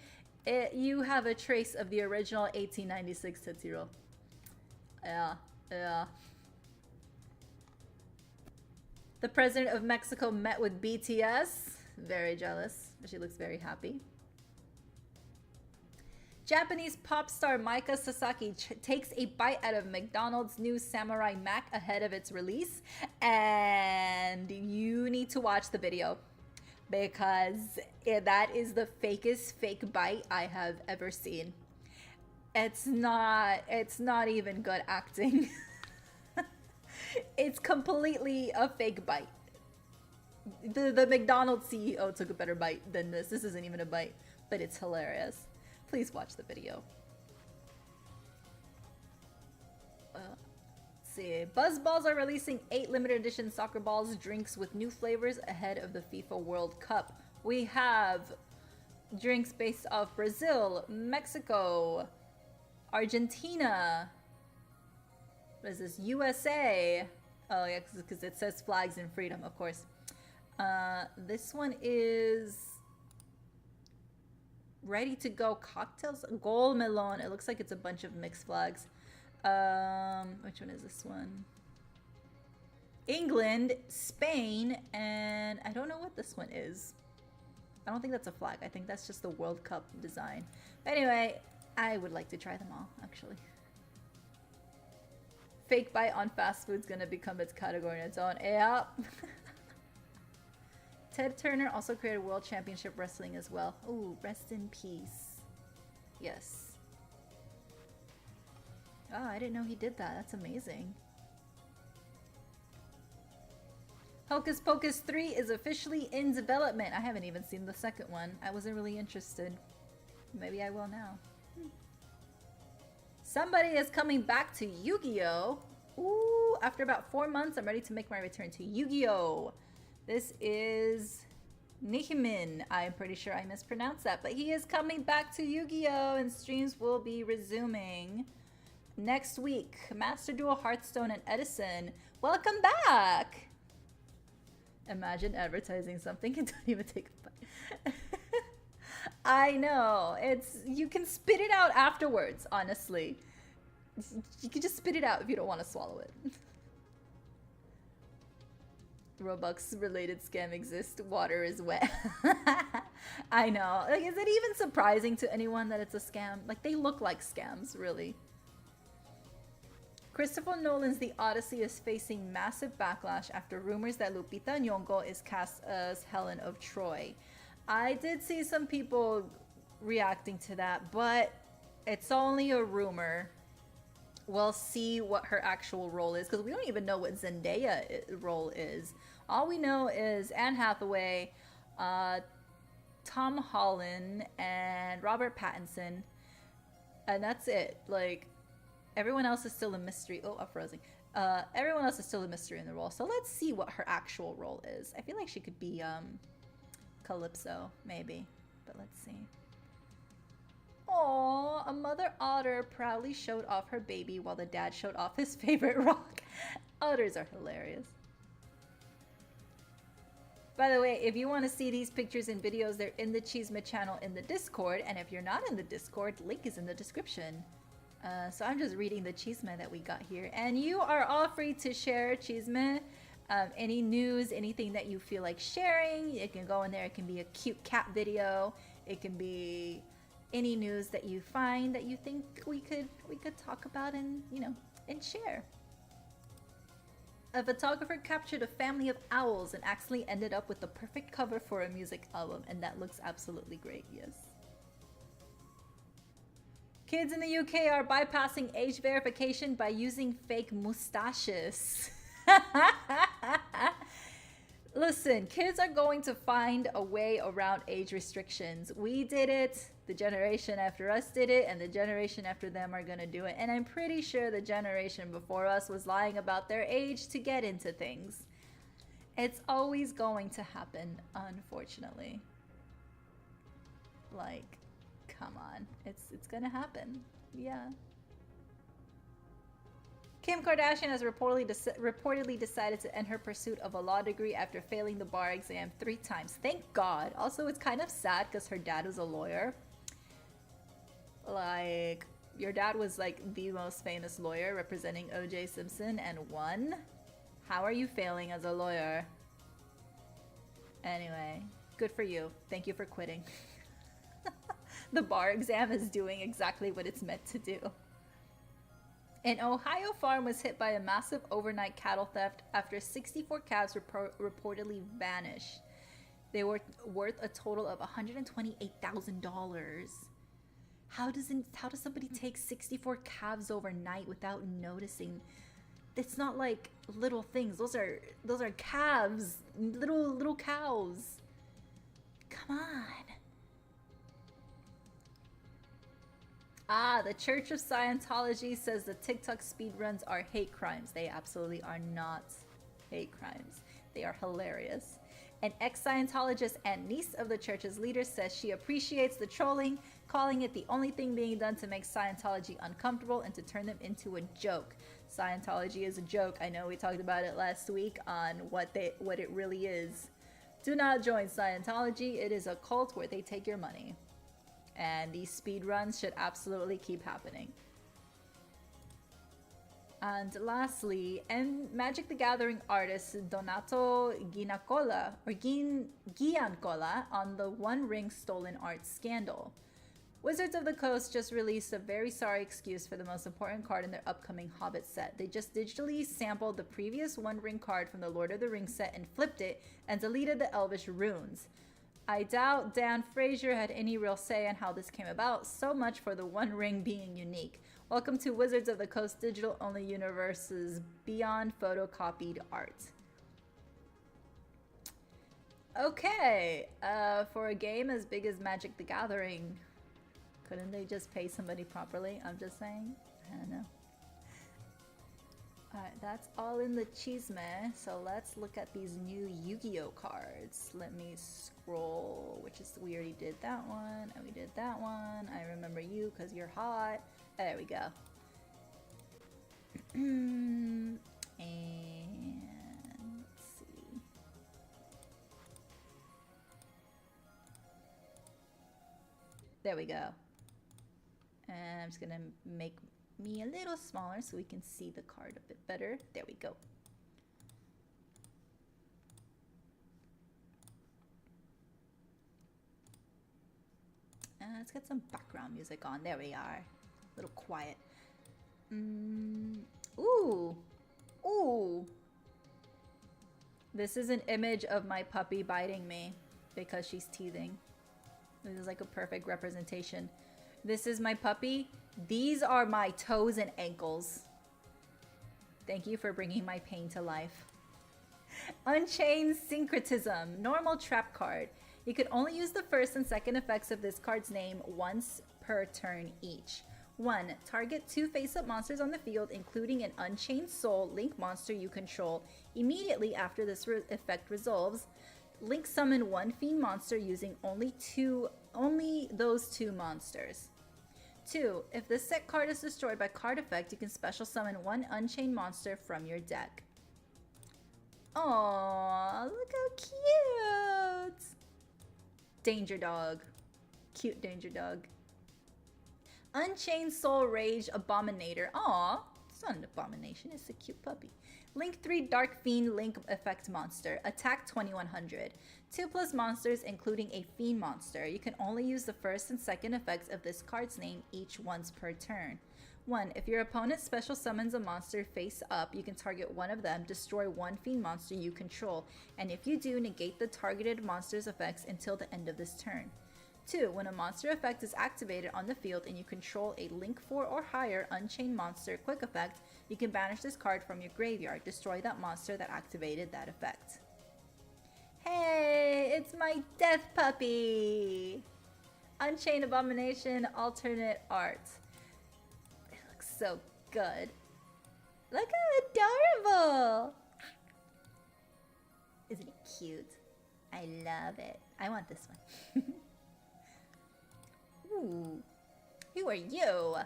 you have a trace of the original 1896 Tootsie Roll. Yeah. The president of Mexico met with BTS. Very jealous, but she looks very happy. Japanese pop star Maika Sasaki takes a bite out of McDonald's new Samurai Mac ahead of its release. And you need to watch the video, because that is the fakest fake bite I have ever seen. It's not even good acting. It's completely a fake bite. The McDonald's CEO took a better bite than this. This isn't even a bite, but it's hilarious. Please watch the video. Let's see. Buzzballs are releasing 8 limited edition soccer balls drinks with new flavors ahead of the FIFA World Cup. We have drinks based off Brazil, Mexico, Argentina. What is this? USA. Oh yeah, because it says flags and freedom, of course. This one is ready to go cocktails. Gol Melon. It looks like it's a bunch of mixed flags. Which one is this one? England, Spain, and I don't know what this one is. I don't think that's a flag. I think that's just the World Cup design. Anyway, I would like to try them all, actually. Fake bite on fast food's gonna become its category in its own. Yeah. Ted Turner also created World Championship Wrestling as well. Ooh, rest in peace. Yes. Oh, I didn't know he did that. That's amazing. Hocus Pocus 3 is officially in development. I haven't even seen the second one. I wasn't really interested. Maybe I will now. Somebody is coming back to Yu-Gi-Oh! Ooh, after about 4 months, I'm ready to make my return to Yu-Gi-Oh! This is Nihimin. I'm pretty sure I mispronounced that, but he is coming back to Yu-Gi-Oh! And streams will be resuming next week. Master Duel, Hearthstone, and Edison. Welcome back! Imagine advertising something and don't even take a bite. I know. You can spit it out afterwards, honestly. You can just spit it out if you don't want to swallow it. Robux related scam exists. Water is wet. I know. Like, is it even surprising to anyone that it's a scam? Like, they look like scams, really. Christopher Nolan's The Odyssey is facing massive backlash after rumors that Lupita Nyong'o is cast as Helen of Troy. I did see some people reacting to that, but it's only a rumor. We'll see what her actual role is, because we don't even know what Zendaya's role is. All we know is Anne Hathaway, Tom Holland, and Robert Pattinson, and that's it. Like, everyone else is still a mystery. Oh, I'm frozen. Everyone else is still a mystery in the role. So let's see what her actual role is. I feel like she could be Calypso, maybe. But let's see. Aww, a mother otter proudly showed off her baby while the dad showed off his favorite rock. Otters are hilarious. By the way, if you want to see these pictures and videos, they're in the Chisme channel in the Discord. And if you're not in the Discord, link is in the description. So I'm just reading the Chisme that we got here. And you are all free to share Chisme. Any news, anything that you feel like sharing, it can go in there. It can be a cute cat video. It can be any news that you find that you think we could talk about and, you know, and share. A photographer captured a family of owls and actually ended up with the perfect cover for a music album, and that looks absolutely great. Yes. Kids in the UK are bypassing age verification by using fake mustaches. Listen, kids are going to find a way around age restrictions. We did it, the generation after us did it, and the generation after them are gonna do it. And I'm pretty sure the generation before us was lying about their age to get into things. It's always going to happen, unfortunately. Like, come on. It's gonna happen. Yeah. Kim Kardashian has reportedly decided to end her pursuit of a law degree after failing the bar exam 3 times. Thank God. Also, it's kind of sad because her dad was a lawyer. Like, your dad was like the most famous lawyer representing O.J. Simpson and won? How are you failing as a lawyer? Anyway, good for you. Thank you for quitting. The bar exam is doing exactly what it's meant to do. An Ohio farm was hit by a massive overnight cattle theft after 64 calves reportedly vanished. They were worth a total of $128,000. How does somebody take 64 calves overnight without noticing? It's not like little things. Those are calves, little cows. Come on. The Church of Scientology says the TikTok speedruns are hate crimes. They absolutely are not hate crimes. They are hilarious. An ex-Scientologist and niece of the church's leader says she appreciates the trolling, calling it the only thing being done to make Scientology uncomfortable and to turn them into a joke. Scientology is a joke. I know we talked about it last week on what it really is. Do not join Scientology. It is a cult where they take your money. And these speed runs should absolutely keep happening. And lastly, Magic the Gathering artist Donato Giancola on the One Ring stolen art scandal. Wizards of the Coast just released a very sorry excuse for the most important card in their upcoming Hobbit set. They just digitally sampled the previous One Ring card from the Lord of the Rings set and flipped it and deleted the Elvish runes. I doubt Dan Frazier had any real say in how this came about, so much for the One Ring being unique. Welcome to Wizards of the Coast Digital Only Universe's Beyond Photocopied Art. Okay, for a game as big as Magic the Gathering, couldn't they just pay somebody properly? I'm just saying. I don't know. Alright, that's all in the chisme. So let's look at these new Yu-Gi-Oh cards. Let me scroll, which is, we already did that one, and we did that one. I remember you because you're hot. There we go. And let's see. There we go. And I'm just gonna make me a little smaller so we can see the card a bit better. There we go. And let's get some background music on. There we are. A little quiet. Ooh. Ooh. This is an image of my puppy biting me because she's teething. This is like a perfect representation. This is my puppy. These are my toes and ankles. Thank you for bringing my pain to life. Unchained Syncretism. Normal trap card. You can only use the first and second effects of this card's name once per turn each. 1. Target 2 face-up monsters on the field, including an Unchained Soul Link monster you control. Immediately after this effect resolves, Link summon 1 Fiend monster using only those 2 monsters. 2. If this set card is destroyed by card effect, you can special summon 1 Unchained monster from your deck. Aww, look how cute! Danger Dog. Cute Danger Dog. Unchained Soul Rage Abominator. Aww, it's not an abomination, it's a cute puppy. Link 3 Dark Fiend Link effect monster. Attack 2100. 2+ monsters, including a Fiend monster. You can only use the first and second effects of this card's name each once per turn. 1. If your opponent special summons a monster face up, you can target one of them, destroy 1 Fiend monster you control, and if you do, negate the targeted monster's effects until the end of this turn. 2. When a monster effect is activated on the field and you control a Link 4 or higher Unchained monster quick effect, you can banish this card from your graveyard. Destroy that monster that activated that effect. Hey, it's my death puppy! Unchained Abomination alternate art. It looks so good. Look how adorable! Isn't it cute? I love it. I want this one. Ooh. Who are you?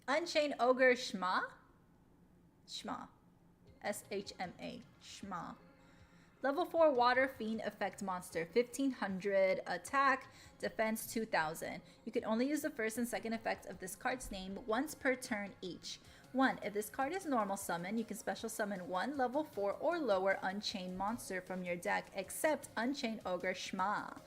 Unchained Ogre Shma? Shma. S-H-M-A. Shma. Level 4 Water Fiend effect monster. 1500 attack, defense 2000. You can only use the first and second effects of this card's name once per turn each. 1. If this card is normal summon, you can special summon 1 level 4 or lower Unchained monster from your deck, except Unchained Ogre Shma.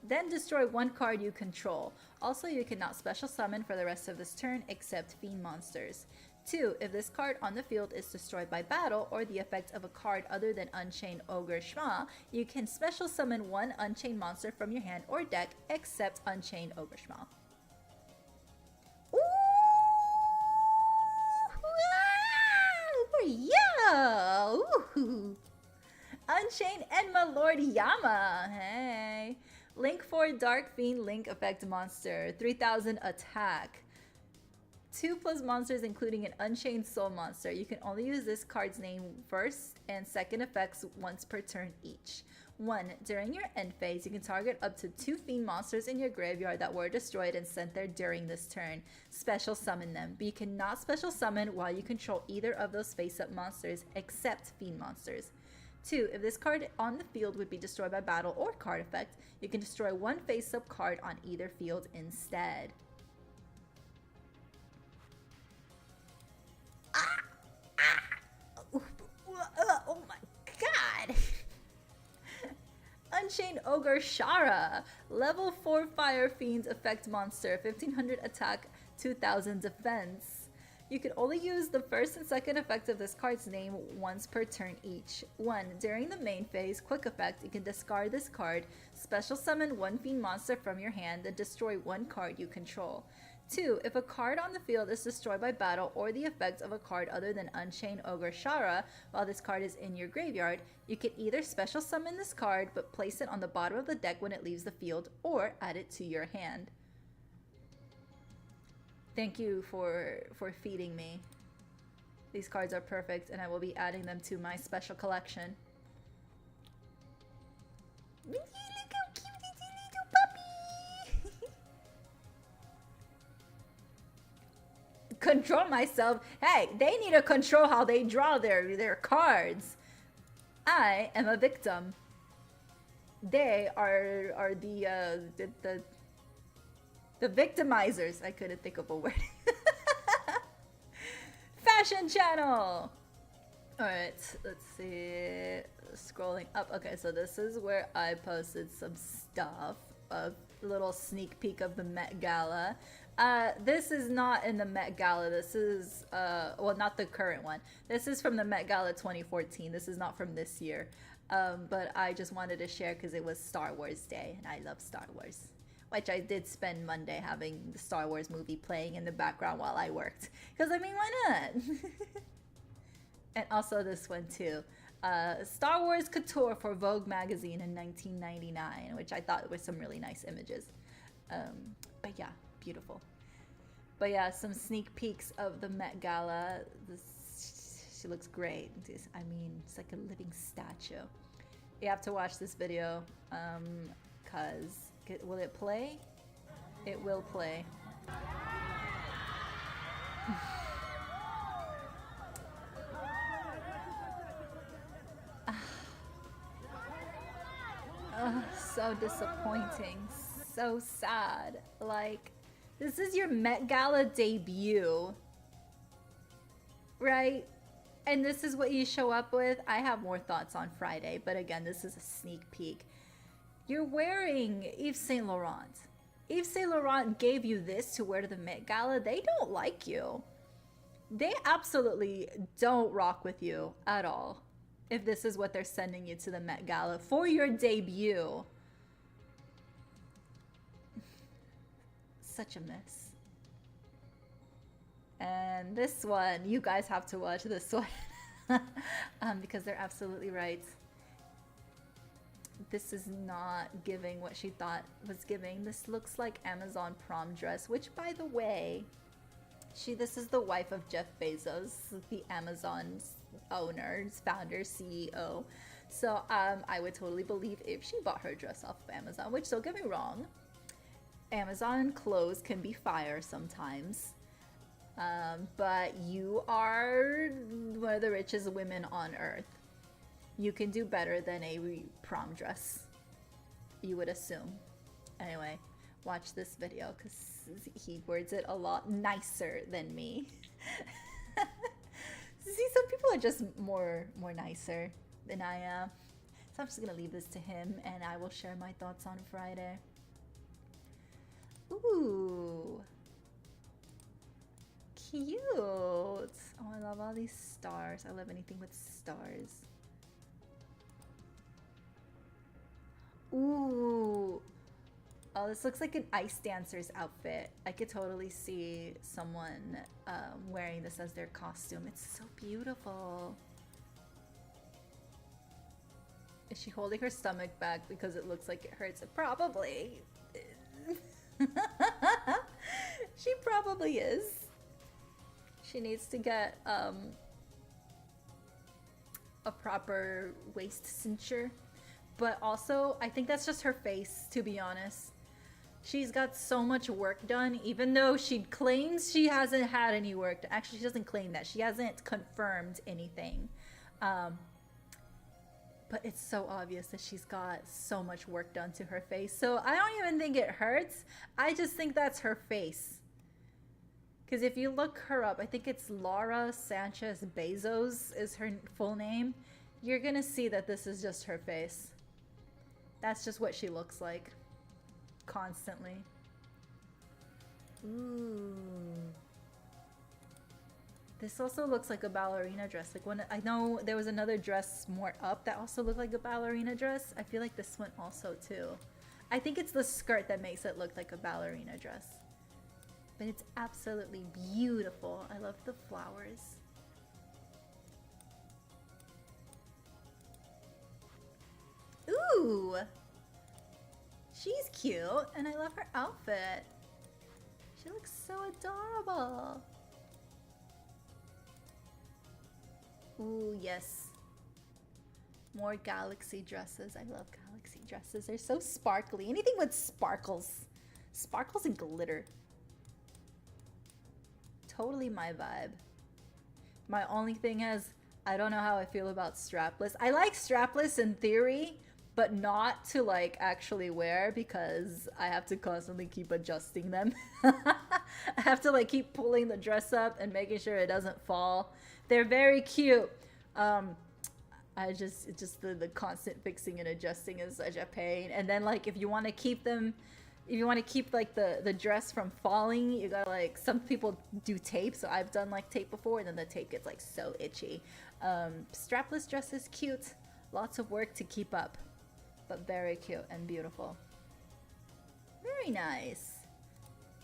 Then destroy 1 card you control. Also, you cannot special summon for the rest of this turn except Fiend monsters. 2. If this card on the field is destroyed by battle or the effect of a card other than Unchained Ogre Shma, you can special summon 1 Unchained monster from your hand or deck except Unchained Ogre Shma. Ooh! Yeah! Ooh! Unchained Enma Lord Yama. Hey. Link 4 Dark Fiend Link effect monster. 3000 attack. 2+ monsters, including an Unchained Soul monster. You can only use this card's name first and second effects once per turn each. 1. During your end phase, you can target up to 2 Fiend monsters in your graveyard that were destroyed and sent there during this turn. Special summon them, but you cannot special summon while you control either of those face-up monsters except Fiend monsters. 2. If this card on the field would be destroyed by battle or card effect, you can destroy 1 face-up card on either field instead. Oh my god! Unchained Ogre Shara. Level 4 Fire Fiend effect monster. 1500 attack, 2000 defense. You can only use the first and second effect of this card's name once per turn each. 1. During the main phase, quick effect, you can discard this card, special summon 1 Fiend monster from your hand, and destroy 1 card you control. 2. If a card on the field is destroyed by battle or the effects of a card other than Unchained Ogre Shara while this card is in your graveyard, you can either special summon this card but place it on the bottom of the deck when it leaves the field, or add it to your hand. Thank you for feeding me. These cards are perfect, and I will be adding them to my special collection. Look how cute is a little puppy! Control myself. Hey, they need to control how they draw their cards. I am a victim. They are the victimizers. I couldn't think of a word. Fashion channel. All right, let's see. Scrolling up. Okay, so this is where I posted some stuff, a little sneak peek of the Met Gala. This is not in the Met Gala. This is, well, not the current one. This is from the Met Gala 2014. This is not from this year. But I just wanted to share because it was Star Wars Day, and I love Star Wars. Which I did spend Monday having the Star Wars movie playing in the background while I worked. Because, I mean, why not? And also this one, too. Star Wars Couture for Vogue magazine in 1999, which I thought was some really nice images. But yeah, beautiful. But yeah, some sneak peeks of the Met Gala. She looks great. I mean, it's like a living statue. You have to watch this video, because... Will it play? It will play. So disappointing. So sad. Like, this is your Met Gala debut. Right? And this is what you show up with? I have more thoughts on Friday, but again, this is a sneak peek. You're wearing Yves Saint Laurent. Yves Saint Laurent gave you this to wear to the Met Gala. They don't like you. They absolutely don't rock with you at all. If this is what they're sending you to the Met Gala for your debut. Such a mess. And this one, you guys have to watch this one. Because they're absolutely right. This is not giving what she thought was giving. This looks like Amazon prom dress, which, by the way, this is the wife of Jeff Bezos, the Amazon's owner, founder, CEO. So I would totally believe if she bought her dress off of Amazon, which, don't get me wrong, Amazon clothes can be fire sometimes. But you are one of the richest women on earth. You can do better than a prom dress, you would assume. Anyway, watch this video because he words it a lot nicer than me. See, some people are just more nicer than I am. So I'm just gonna leave this to him, and I will share my thoughts on Friday. Ooh, cute. Oh, I love all these stars. I love anything with stars. Ooh. Oh, this looks like an ice dancer's outfit. I could totally see someone wearing this as their costume. It's so beautiful. Is she holding her stomach back because it looks like it hurts? Probably. She probably is. She needs to get a proper waist cincher. But also, I think that's just her face, to be honest. She's got so much work done, even though she claims she hasn't had any work. Actually, she doesn't claim that. She hasn't confirmed anything. But it's so obvious that she's got so much work done to her face. So I don't even think it hurts. I just think that's her face. Because if you look her up, I think it's Laura Sanchez Bezos is her full name. You're going to see that this is just her face. That's just what she looks like. Constantly. Ooh. This also looks like a ballerina dress. Like, when I know there was another dress more up that also looked like a ballerina dress. I feel like this one also too. I think it's the skirt that makes it look like a ballerina dress. But it's absolutely beautiful. I love the flowers. Ooh! She's cute, and I love her outfit. She looks so adorable. Ooh, yes. More galaxy dresses. I love galaxy dresses. They're so sparkly. Anything with sparkles. Sparkles and glitter. Totally my vibe. My only thing is, I don't know how I feel about strapless. I like strapless in theory, but not to like actually wear because I have to constantly keep adjusting them. I have to like keep pulling the dress up and making sure it doesn't fall. They're very cute. It's just the constant fixing and adjusting is such a pain. And then like if you want to keep them, if you want to keep like the dress from falling, you gotta like, some people do tape, so I've done like tape before, and then the tape gets like so itchy. Strapless dress is cute. Lots of work to keep up, but very cute and beautiful. Very nice.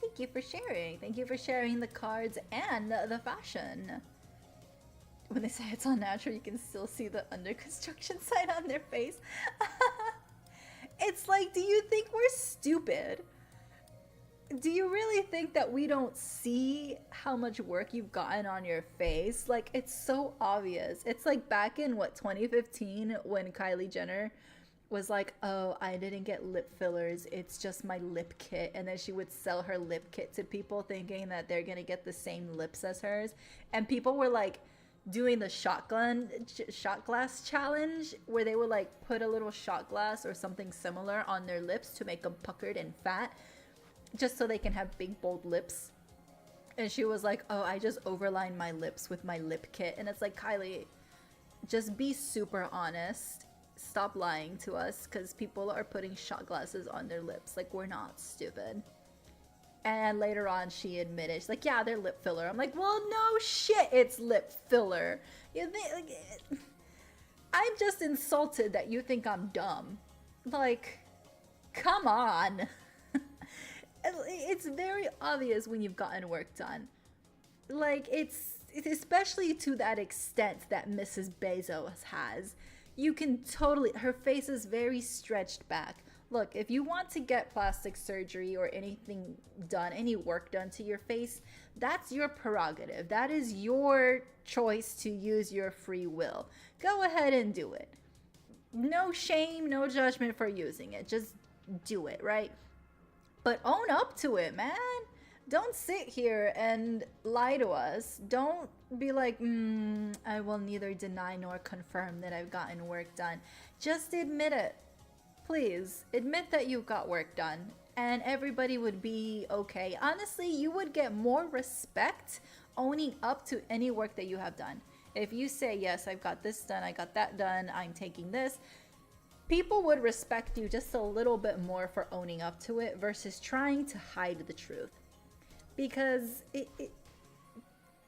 Thank you for sharing. Thank you for sharing the cards and the fashion. When they say it's all natural, you can still see the under construction sign on their face. It's like, do you think we're stupid? Do you really think that we don't see how much work you've gotten on your face? Like, it's so obvious. It's like back in, what, 2015 when Kylie Jenner was like, oh, I didn't get lip fillers, it's just my lip kit. And then she would sell her lip kit to people thinking that they're gonna get the same lips as hers. And people were like, doing the shot glass challenge where they would like put a little shot glass or something similar on their lips to make them puckered and fat just so they can have big bold lips. And she was like, oh, I just overlined my lips with my lip kit. And it's like, Kylie, just be super honest, stop lying to us, because people are putting shot glasses on their lips. Like, we're not stupid. And later on, she admitted, she's like, yeah, they're lip filler. I'm like, well, no shit, it's lip filler. You think, like, I'm just insulted that you think I'm dumb. Like, come on. It's very obvious when you've gotten work done. Like, it's especially to that extent that Mrs. Bezos has. You can totally, her face is very stretched back. Look, if you want to get plastic surgery or anything done, any work done to your face, that's your prerogative. That is your choice to use your free will. Go ahead and do it. No shame, no judgment for using it. Just do it, right? But own up to it, man. Don't sit here and lie to us. Don't be like, I will neither deny nor confirm that I've gotten work done. Just admit it. Please, admit that you got work done and everybody would be okay. Honestly, you would get more respect owning up to any work that you have done. If you say, yes, I've got this done, I got that done, I'm taking this, people would respect you just a little bit more for owning up to it versus trying to hide the truth. Because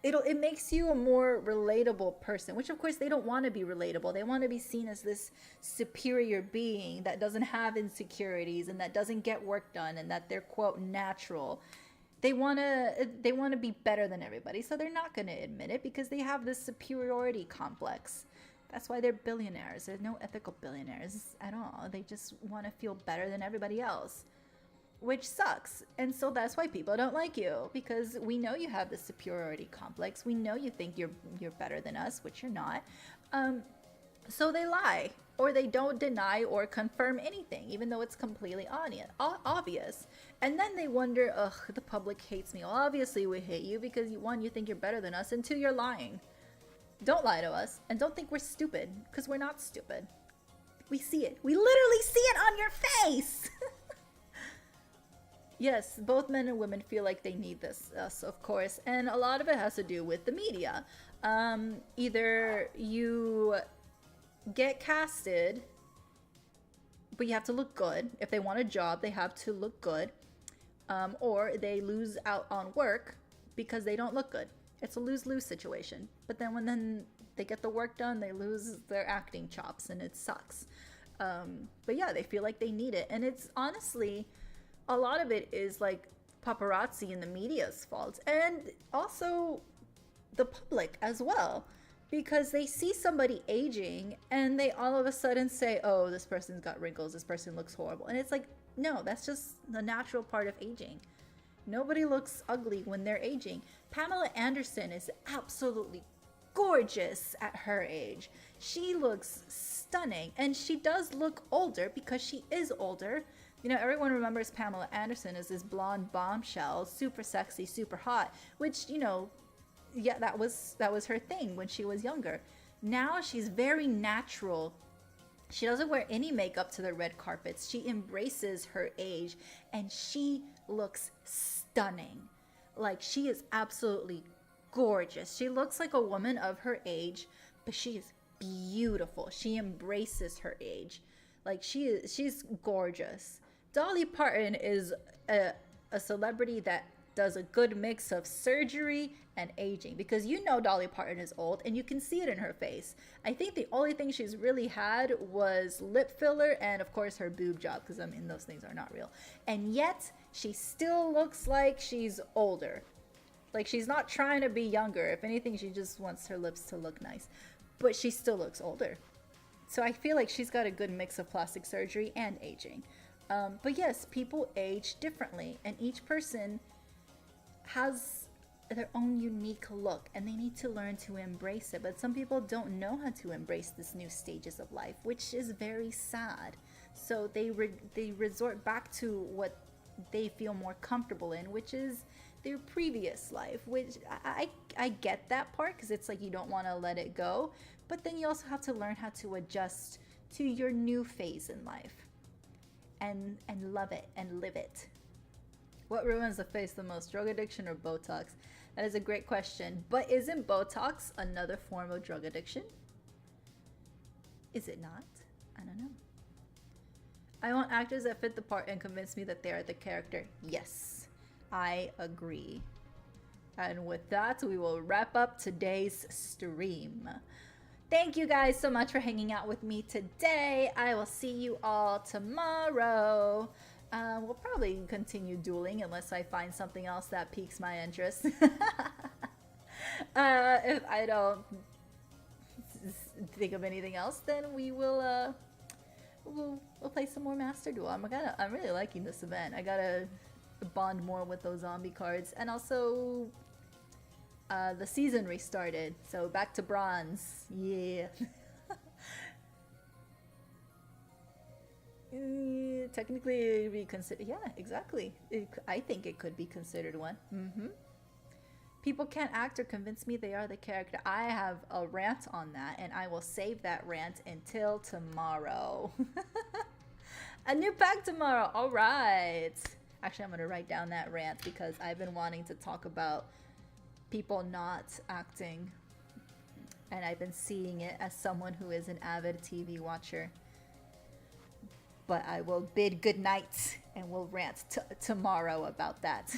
it makes you a more relatable person, which of course they don't want to be relatable. They want to be seen as this superior being that doesn't have insecurities and that doesn't get work done and that they're, quote, natural. They want to be better than everybody, so they're not going to admit it because they have this superiority complex. That's why they're billionaires. There's no ethical billionaires at all. They just want to feel better than everybody else, which sucks. And so that's why people don't like you, because we know you have this superiority complex. We know you think you're better than us, which you're not. So they lie, or they don't deny or confirm anything, even though it's completely obvious. And then they wonder, ugh, the public hates me. Well, obviously we hate you because, one, you think you're better than us, and two, you're lying. Don't lie to us, and don't think we're stupid, because we're not stupid. We see it. We literally see it on your face! Yes, both men and women feel like they need this, of course, and a lot of it has to do with the media. Either you get casted, but you have to look good. If they want a job, they have to look good. Or they lose out on work because they don't look good. It's a lose-lose situation. But then when they get the work done, they lose their acting chops, and it sucks. But yeah, they feel like they need it. And it's honestly, a lot of it is like paparazzi and the media's fault, and also the public as well, because they see somebody aging and they all of a sudden say, oh, this person's got wrinkles, this person looks horrible. And it's like, no, that's just the natural part of aging. Nobody looks ugly when they're aging. Pamela Anderson is absolutely gorgeous at her age. She looks stunning, and she does look older because she is older. You know, everyone remembers Pamela Anderson as this blonde bombshell, super sexy, super hot, which, you know, yeah, that was her thing when she was younger. Now she's very natural. She doesn't wear any makeup to the red carpets. She embraces her age, and she looks stunning. Like, she is absolutely gorgeous. She looks like a woman of her age, but she is beautiful. She embraces her age. Like, she's gorgeous. Dolly Parton is a celebrity that does a good mix of surgery and aging, because you know Dolly Parton is old and you can see it in her face. I think the only thing she's really had was lip filler and of course her boob job, because I mean those things are not real. And yet she still looks like she's older. Like, she's not trying to be younger. If anything, she just wants her lips to look nice, but she still looks older. So I feel like she's got a good mix of plastic surgery and aging. But yes, people age differently, and each person has their own unique look, and they need to learn to embrace it. But some people don't know how to embrace this new stages of life, which is very sad. So they resort back to what they feel more comfortable in, which is their previous life, which I get that part, because it's like you don't want to let it go, but then you also have to learn how to adjust to your new phase in life and love it and live it. What ruins the face the most, drug addiction or Botox? That is a great question, but isn't Botox another form of drug addiction? Is it not? I don't know. I want actors that fit the part and convince me that they are the character. Yes, I agree. And with that, we will wrap up today's stream. Thank you guys so much for hanging out with me today. I will see you all tomorrow. We'll probably continue dueling unless I find something else that piques my interest. If I don't think of anything else, then we'll play some more Master Duel. I'm really liking this event. I gotta bond more with those zombie cards, and also the season restarted, so back to bronze. Yeah. Technically it'd be considered, yeah, exactly. I think it could be considered one. People can't act or convince me they are the character. I have a rant on that, and I will save that rant until tomorrow. A new pack tomorrow. All right. Actually, I'm gonna write down that rant because I've been wanting to talk about people not acting, and I've been seeing it as someone who is an avid TV watcher. But I will bid good night, and we'll rant tomorrow about that.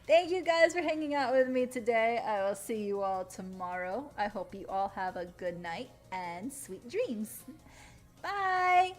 Thank you guys for hanging out with me today. I will see you all tomorrow. I hope you all have a good night and sweet dreams. Bye!